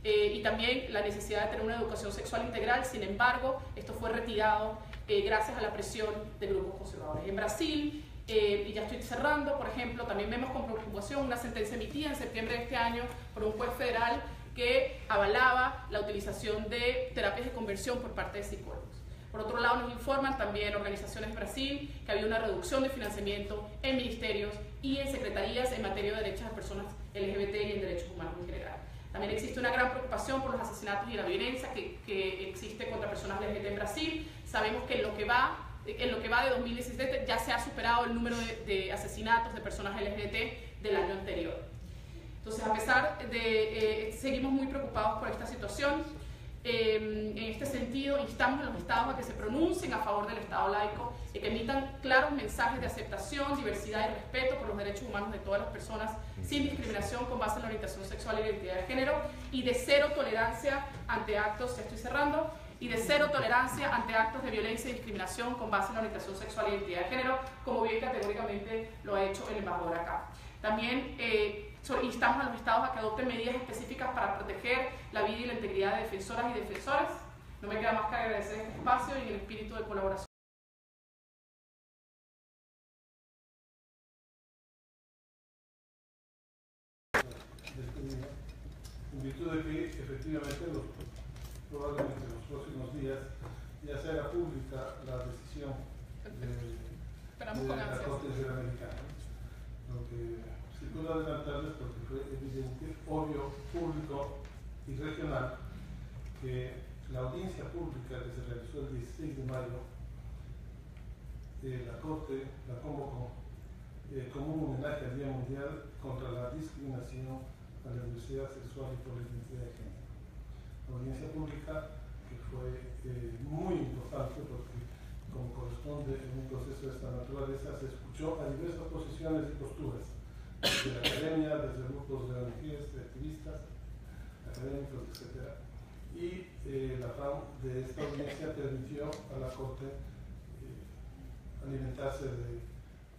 y también la necesidad de tener una educación sexual integral. Sin embargo, esto fue retirado gracias a la presión de grupos conservadores. En Brasil, Y ya estoy cerrando, por ejemplo, también vemos con preocupación una sentencia emitida en septiembre de este año por un juez federal que avalaba la utilización de terapias de conversión por parte de psicólogos. Por otro lado, nos informan también organizaciones de Brasil que había una reducción de financiamiento en ministerios y en secretarías en materia de derechos de personas LGBT y en derechos humanos en general. También existe una gran preocupación por los asesinatos y la violencia que existe contra personas LGBT en Brasil. Sabemos que en lo que va de 2017 ya se ha superado el número de asesinatos de personas LGBT del año anterior. Entonces, a pesar de seguimos muy preocupados por esta situación, en este sentido instamos a los estados a que se pronuncien a favor del Estado laico y que emitan claros mensajes de aceptación, diversidad y respeto por los derechos humanos de todas las personas sin discriminación con base en la orientación sexual y identidad de género, y de cero tolerancia ante actos, ya estoy cerrando, y de cero tolerancia ante actos de violencia y discriminación con base en la orientación sexual y identidad de género, como bien categóricamente lo ha hecho el embajador acá. También instamos a los estados a que adopten medidas específicas para proteger la vida y la integridad de defensoras y defensores. No me queda más que agradecer este espacio y el espíritu de colaboración. En virtud de que efectivamente probablemente en los próximos días ya se haga pública la decisión de la Corte Interamericana. Lo que sí puedo adelantarles, porque fue evidente, obvio, público y regional, que la audiencia pública que se realizó el 16 de mayo, la Corte la convocó como un homenaje al Día Mundial contra la Discriminación a la Diversidad Sexual y por la Identidad de Género. La audiencia pública que fue muy importante porque, como corresponde en un proceso de esta naturaleza, se escuchó a diversas posiciones y posturas, desde la academia, desde grupos de ONGs, de activistas, académicos, etc. Y la FAM de esta audiencia permitió a la Corte alimentarse de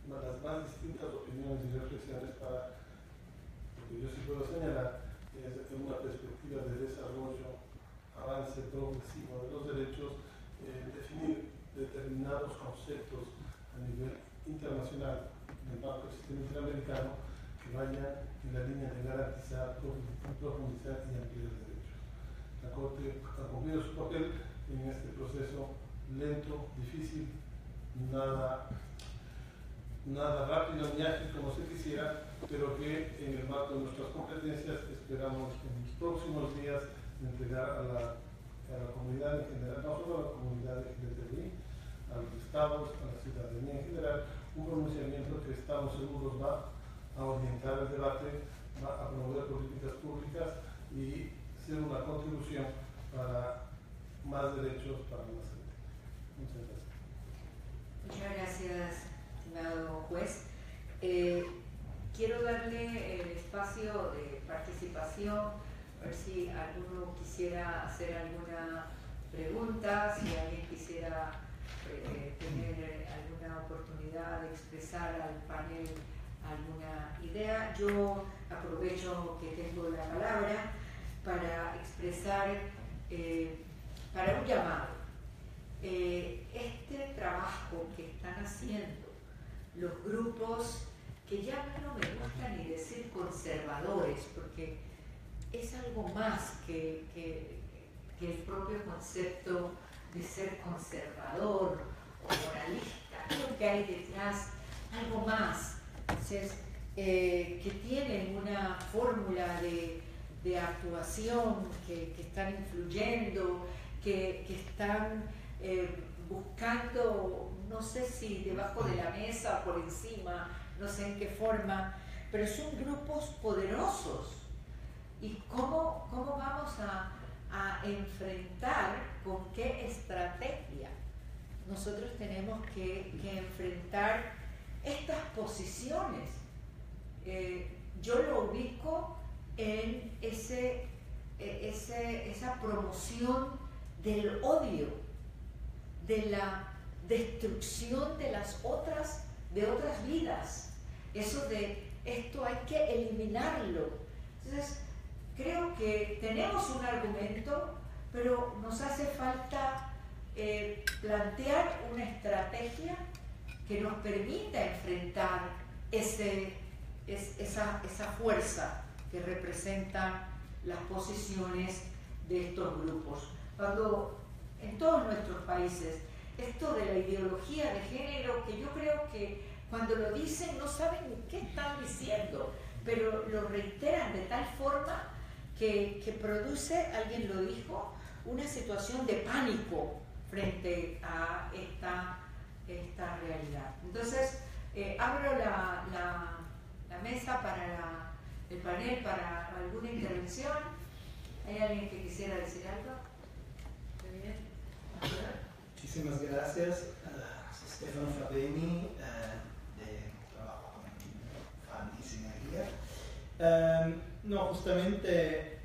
las más distintas opiniones y reflexiones para, lo que yo sí puedo señalar, es en una perspectiva de desarrollo, avance progresivo de los derechos, definir determinados conceptos a nivel internacional en el marco del sistema interamericano que vayan en la línea de garantizar, profundizar y ampliar derechos. La Corte ha cumplido su papel en este proceso lento, difícil, nada rápido ni ágil como se quisiera, pero que en el marco de nuestras competencias esperamos en los próximos días entregar a la comunidad en general, no solo a la comunidad LGTBI, a los estados, a la ciudadanía en general, un pronunciamiento que estamos seguros va a orientar el debate, va a promover políticas públicas y ser una contribución para más derechos para más gente. Muchas gracias. Muchas gracias, estimado juez. Quiero darle el espacio de participación, a ver si alguno quisiera hacer alguna pregunta, si alguien quisiera tener alguna oportunidad de expresar al panel alguna idea. Yo aprovecho que tengo la palabra para expresar, para un llamado. Este trabajo que están haciendo los grupos, que ya no me gusta ni decir conservadores, porque es algo más que el propio concepto de ser conservador o moralista. Creo que hay detrás algo más. Entonces, que tienen una fórmula de actuación, que están influyendo, que están buscando, no sé si debajo de la mesa o por encima, no sé en qué forma, pero son grupos poderosos. ¿Y cómo vamos a enfrentar, con qué estrategia nosotros tenemos que enfrentar estas posiciones? Yo lo ubico en esa promoción del odio, de la destrucción de otras vidas. Eso de esto hay que eliminarlo. Entonces, creo que tenemos un argumento, pero nos hace falta plantear una estrategia que nos permita enfrentar esa fuerza que representan las posiciones de estos grupos. Cuando en todos nuestros países esto de la ideología de género, que yo creo que cuando lo dicen no saben ni qué están diciendo, pero lo reiteran de tal forma que produce, alguien lo dijo, una situación de pánico frente a esta realidad. Entonces, abro la mesa para el panel, para alguna intervención. ¿Hay alguien que quisiera decir algo? Muy bien. Muchísimas gracias. Soy Stefano Fabeni, trabajo con Fanny Sinergia. No, justamente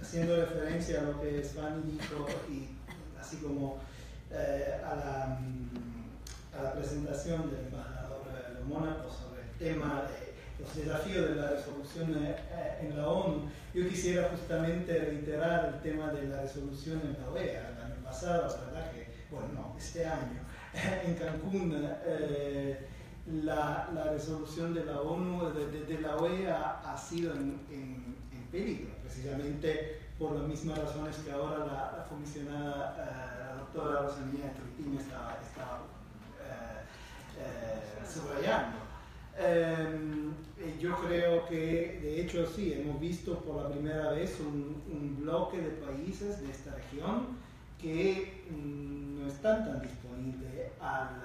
haciendo referencia a lo que Fanny dijo, y así como a la presentación del embajador de Mónaco sobre el tema de los desafíos de la resolución en la ONU, yo quisiera justamente reiterar el tema de la resolución en la OEA. El año pasado, la verdad que, bueno, no, este año, en Cancún, la resolución de la ONU, de la OEA, ha sido en peligro, precisamente por las mismas razones que ahora la comisionada, la doctora Rosalía Tritín está subrayando. Yo creo que, de hecho, sí, hemos visto por la primera vez un bloque de países de esta región que no están tan disponibles al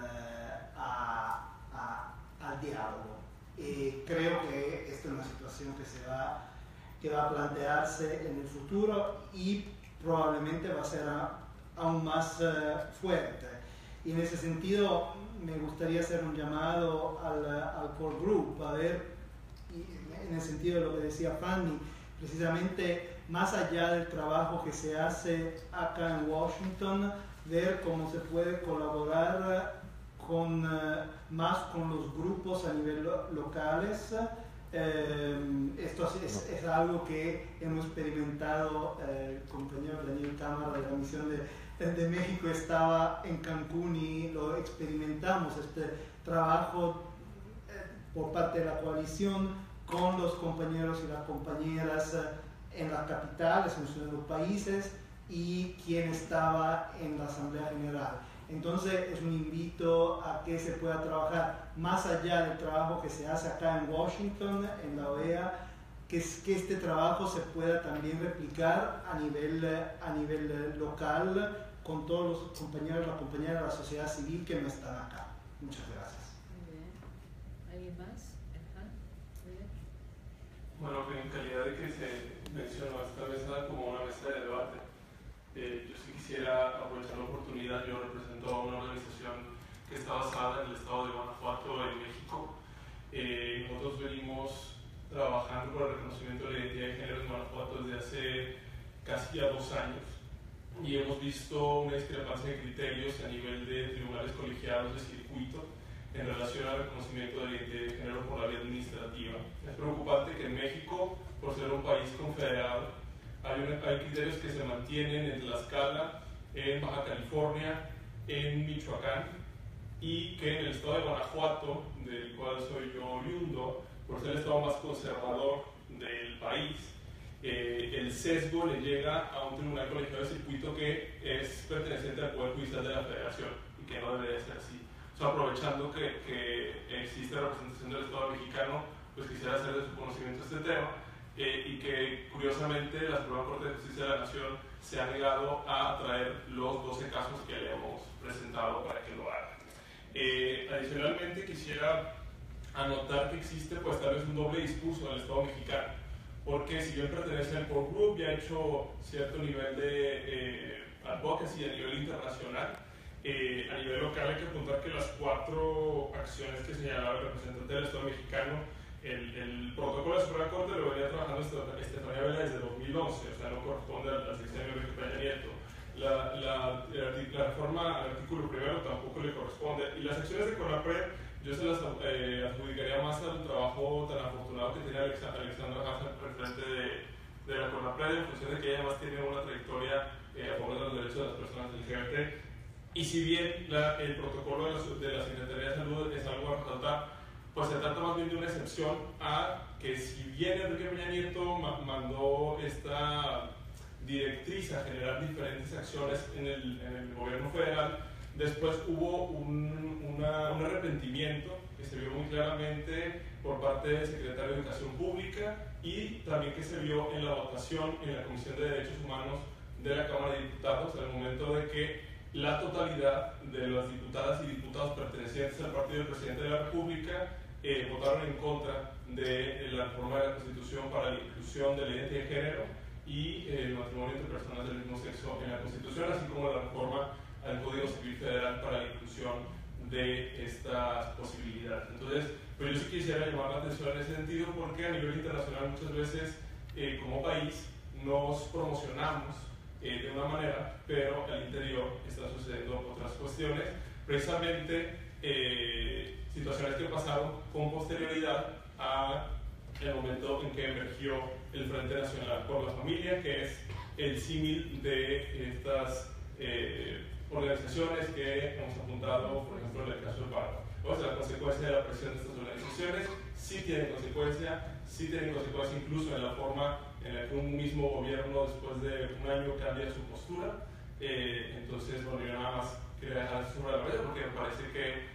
diálogo. Creo que esta es una situación que va a plantearse en el futuro y probablemente va a ser aún más fuerte. Y en ese sentido me gustaría hacer un llamado al core group, a ver, en el sentido de lo que decía Fanny, precisamente más allá del trabajo que se hace acá en Washington, ver cómo se puede colaborar más con los grupos a nivel locales. Esto es algo que hemos experimentado. El compañero Daniel Cámara de la misión de México estaba en Cancún y lo experimentamos, este trabajo por parte de la coalición con los compañeros y las compañeras en las capitales, en los países, y quien estaba en la Asamblea General. Entonces es un invito a que se pueda trabajar más allá del trabajo que se hace acá en Washington, en la OEA, que este trabajo se pueda también replicar a nivel local con todos los compañeros y las compañeras de la sociedad civil que no están acá. Muchas gracias. Muy bien. ¿Alguien más? Muy bien. Bueno, en calidad de que se mencionó esta mesa como una mesa de debate, yo sí quisiera aprovechar la oportunidad. Yo represento a una organización que está basada en el estado de Guanajuato, en México. Nosotros venimos trabajando por el reconocimiento de la identidad de género en Guanajuato desde hace casi ya 2 años, y hemos visto una discrepancia de criterios a nivel de tribunales colegiados de circuito en relación al reconocimiento de la identidad de género por la vía administrativa. Es preocupante que en México, por ser un país confederado, hay criterios que se mantienen en Tlaxcala, en Baja California, en Michoacán, y que en el estado de Guanajuato, del cual soy yo oriundo, por ser el estado más conservador del país, el sesgo le llega a un tribunal colegiado de circuito que es perteneciente al Poder Judicial de la Federación y que no debería ser así. Aprovechando que existe representación del Estado mexicano, pues quisiera hacer de su conocimiento este tema, y que curiosamente la Suprema Corte de Justicia de la Nación se ha negado a traer los 12 casos que le hemos presentado para que lo haga. Adicionalmente quisiera anotar que existe pues tal vez un doble discurso en el Estado mexicano, porque si bien pertenece al core group y ha hecho cierto nivel de advocacy a nivel internacional, a nivel local hay que apuntar que las 4 acciones que señalaba el representante del Estado mexicano, el protocolo de la Suprema Corte lo venía trabajando Estefanía Vela desde 2011, o sea, no corresponde al sexenio de Peña Nieto. La reforma al artículo primero tampoco le corresponde, y las acciones de CONAPRED yo se las adjudicaría más al trabajo tan afortunado que tiene Alexandra Hassel al frente de la CONAPRED, en función de que ella además tiene una trayectoria a favor de los derechos de las personas LGBT. Y si bien el protocolo de la Secretaría de Salud es algo a resaltar, pues se trata más bien de una excepción a que si bien Enrique Peña Nieto mandó esta directriz a generar diferentes acciones en el gobierno federal, después hubo un arrepentimiento que se vio muy claramente por parte del secretario de Educación Pública y también que se vio en la votación en la Comisión de Derechos Humanos de la Cámara de Diputados, al momento de que la totalidad de las diputadas y diputados pertenecientes al partido del presidente de la República votaron en contra de la reforma de la Constitución para la inclusión de la identidad de género y el matrimonio entre personas del mismo sexo en la Constitución, así como la reforma al Código Civil Federal para la inclusión de estas posibilidades. Entonces, pues yo sí quisiera llamar la atención en ese sentido porque a nivel internacional muchas veces como país nos promocionamos de una manera, pero al interior están sucediendo otras cuestiones, precisamente situaciones que pasaron con posterioridad al momento en que emergió el Frente Nacional por la Familia, que es el símil de estas organizaciones que hemos apuntado, por ejemplo, en el caso del paro. O sea, la consecuencia de la presión de estas organizaciones sí tienen consecuencia incluso en la forma en la que un mismo gobierno después de un año cambia su postura. Entonces, bueno, yo nada más quería dejar eso sobre la mesa porque me parece que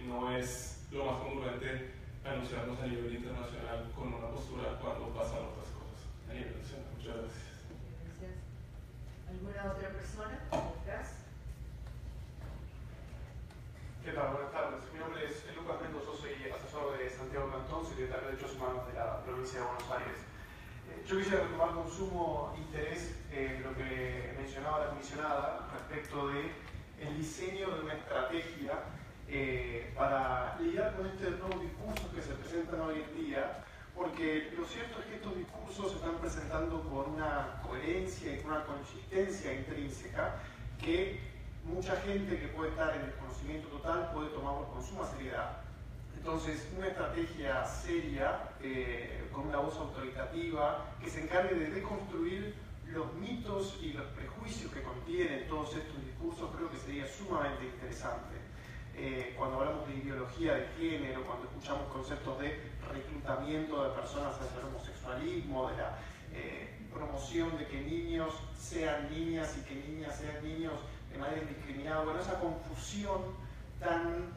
no es lo más congruente anunciarnos a nivel internacional con una postura cuando pasan otras cosas a nivel nacional. Muchas gracias. Gracias. ¿Alguna otra persona detrás? ¿Qué tal? Buenas tardes. Mi nombre es Lucas Mendoza, soy asesor de Santiago Cantón, secretario de Derechos Humanos de la provincia de Buenos Aires. Yo quisiera retomar con sumo interés lo que mencionaba la comisionada respecto de el diseño de una estrategia para lidiar con estos nuevos discursos que se presentan hoy en día, porque lo cierto es que estos discursos se están presentando con una coherencia y con una consistencia intrínseca que mucha gente que puede estar en desconocimiento total puede tomarlo con suma seriedad. Entonces, una estrategia seria, con una voz autoritativa, que se encargue de deconstruir los mitos y los prejuicios que contienen todos estos discursos, creo que sería sumamente interesante. Cuando hablamos de ideología de género, cuando escuchamos conceptos de reclutamiento de personas hacia el homosexualismo, de la promoción de que niños sean niñas y que niñas sean niños de manera indiscriminada, bueno, esa confusión tan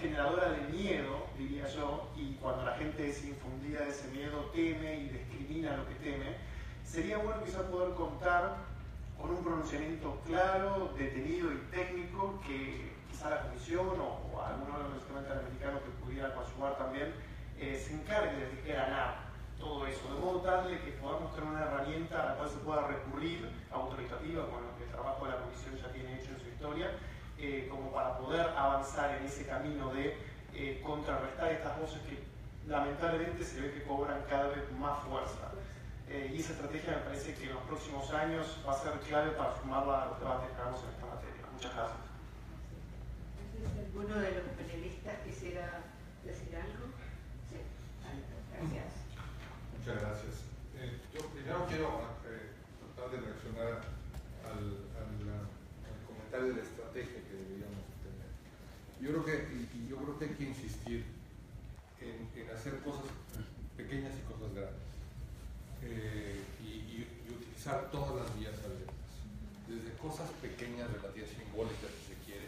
generadora de miedo, diría yo, y cuando la gente es infundida de ese miedo teme y discrimina lo que teme, sería bueno quizás poder contar con un pronunciamiento claro, detenido y técnico que quizá la Comisión o alguno de los sistemas interamericanos que pudiera coadyuvar también se encargue de desgranar todo eso, de modo tal de que podamos tener una herramienta a la cual se pueda recurrir autoritativa, con lo que el trabajo de la Comisión ya tiene hecho en su historia, como para poder avanzar en ese camino de contrarrestar estas voces que lamentablemente se ve que cobran cada vez más fuerza. Y esa estrategia me parece que en los próximos años va a ser clave para sumarla a los debates que hagamos en esta materia. Muchas gracias. ¿Alguno de los panelistas quisiera decir algo? Sí. Gracias. Muchas gracias. Yo primero quiero tratar de reaccionar al comentario de la estrategia que deberíamos tener. Yo creo que hay que insistir en hacer cosas pequeñas y cosas grandes. Y utilizar todas las vías abiertas, desde cosas pequeñas, relativas, simbólicas si se quiere,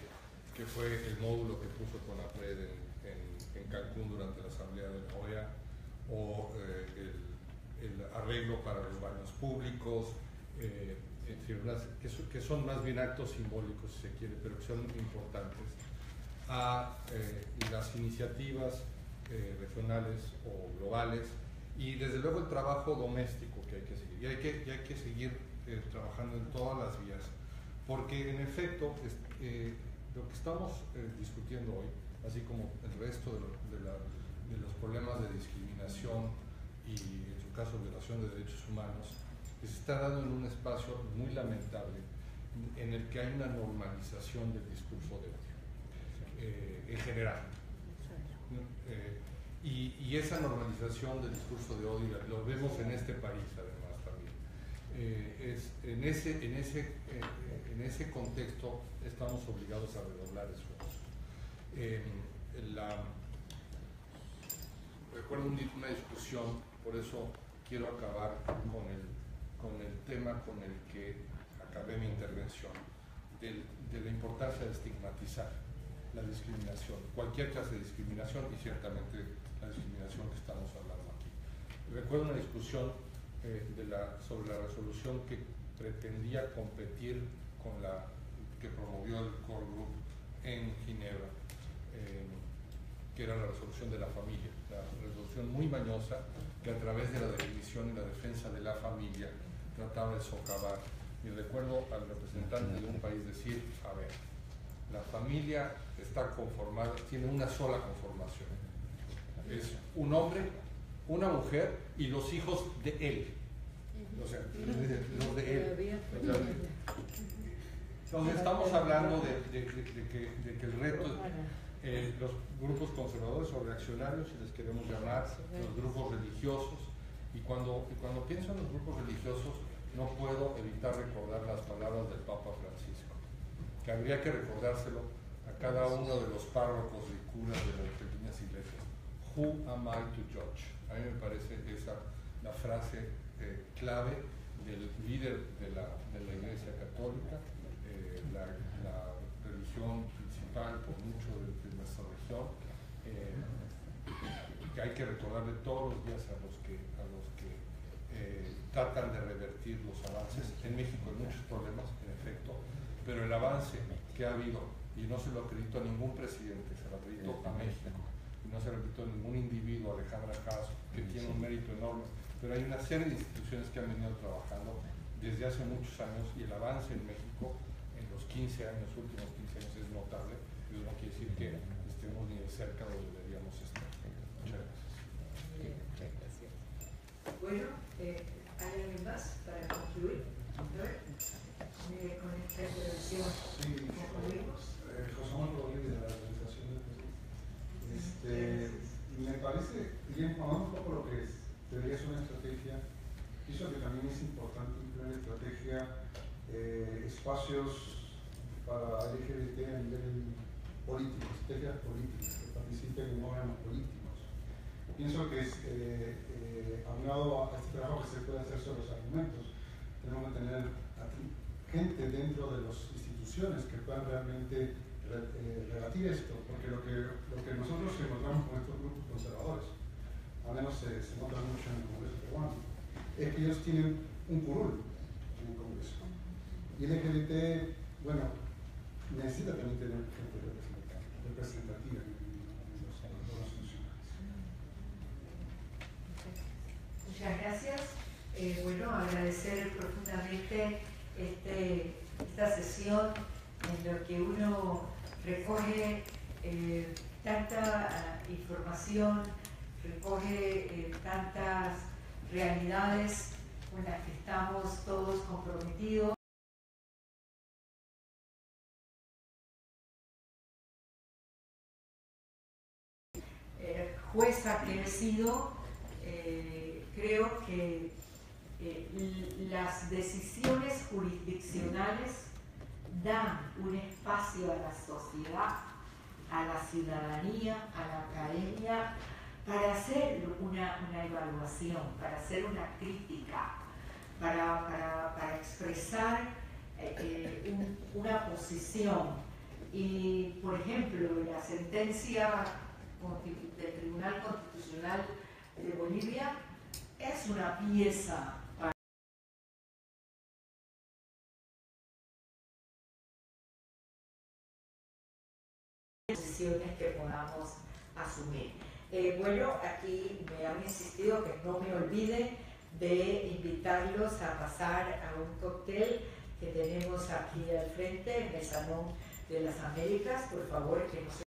que fue el módulo que puso CONAPRED en Cancún durante la asamblea de la OEA, o el arreglo para los baños públicos, que son más bien actos simbólicos si se quiere, pero que son importantes, a las iniciativas regionales o globales, y desde luego el trabajo doméstico que hay que seguir. Y hay que seguir trabajando en todas las vías, porque en efecto lo que estamos discutiendo hoy, así como el resto de los problemas de discriminación y en su caso violación de derechos humanos, se está dando en un espacio muy lamentable en el que hay una normalización del discurso de odio en general. Y esa normalización del discurso de odio lo vemos en este país además también. En ese contexto estamos obligados a redoblar esfuerzos. Recuerdo una discusión, por eso quiero acabar con el tema con el que acabé mi intervención, de la importancia de estigmatizar la discriminación, cualquier clase de discriminación, y ciertamente la discriminación que estamos hablando aquí. Recuerdo una discusión sobre la resolución que pretendía competir con la que promovió el Core Group en Ginebra, que era la resolución de la familia, la resolución muy mañosa que a través de la definición y la defensa de la familia trataba de socavar. Y recuerdo al representante de un país decir, a ver, la familia está conformada, tiene una sola conformación, es un hombre, una mujer y los hijos de él, o sea, los de él. Entonces estamos hablando de que el reto, los grupos conservadores o reaccionarios, si les queremos llamar, los grupos religiosos, y cuando pienso en los grupos religiosos no puedo evitar recordar las palabras del Papa Francisco, que habría que recordárselo a cada uno de los párrocos y curas de las pequeñas iglesias. Who am I to judge? A mí me parece esa la frase clave del líder de la Iglesia Católica, la religión principal por mucho de nuestra región, que hay que recordarle todos los días a los que tratan de revertir los avances. En México hay muchos problemas, en efecto, pero el avance que ha habido, y no se lo acredito a ningún presidente, se lo acredito a México, y no se lo acredito a ningún individuo, Alejandra Caso, que tiene un mérito enorme, pero hay una serie de instituciones que han venido trabajando desde hace muchos años, y el avance en México en los últimos 15 años es notable, y eso no quiere decir que estemos ni de cerca de donde deberíamos estar. Muchas gracias. Bueno, ¿hay alguien más para concluir? Con esta intervención concluimos. José Manuel Rodríguez, de la Organización del Perú. Me parece, y informando un poco lo que debería ser una estrategia, pienso que también es importante incluir en estrategia espacios para LGBT a nivel político, estrategias políticas, que participen en órganos políticos. Pienso que aunado a este trabajo que se puede hacer sobre los argumentos, tenemos que tener gente dentro de las instituciones que puedan realmente rebatir esto, porque lo que nosotros encontramos con estos grupos conservadores, al menos se nota mucho en el Congreso peruano, es que ellos tienen un curul en el Congreso. Y el LGBT, bueno, necesita también tener gente representativa en los órganos funcionales. Muchas gracias. Bueno, agradecer profundamente esta sesión en la que uno recoge tanta información, recoge tantas realidades con las que estamos todos comprometidos. Jueza que he sido, creo que las decisiones jurisdiccionales dan un espacio a la sociedad, a la ciudadanía, a la academia, para hacer una evaluación, para hacer una crítica, para expresar una posición. Y, por ejemplo, la sentencia del Tribunal Constitucional de Bolivia es una pieza para decisiones que podamos asumir. Bueno, aquí me han insistido que no me olvide de invitarlos a pasar a un cóctel que tenemos aquí al frente en el Salón de las Américas. Por favor, que no se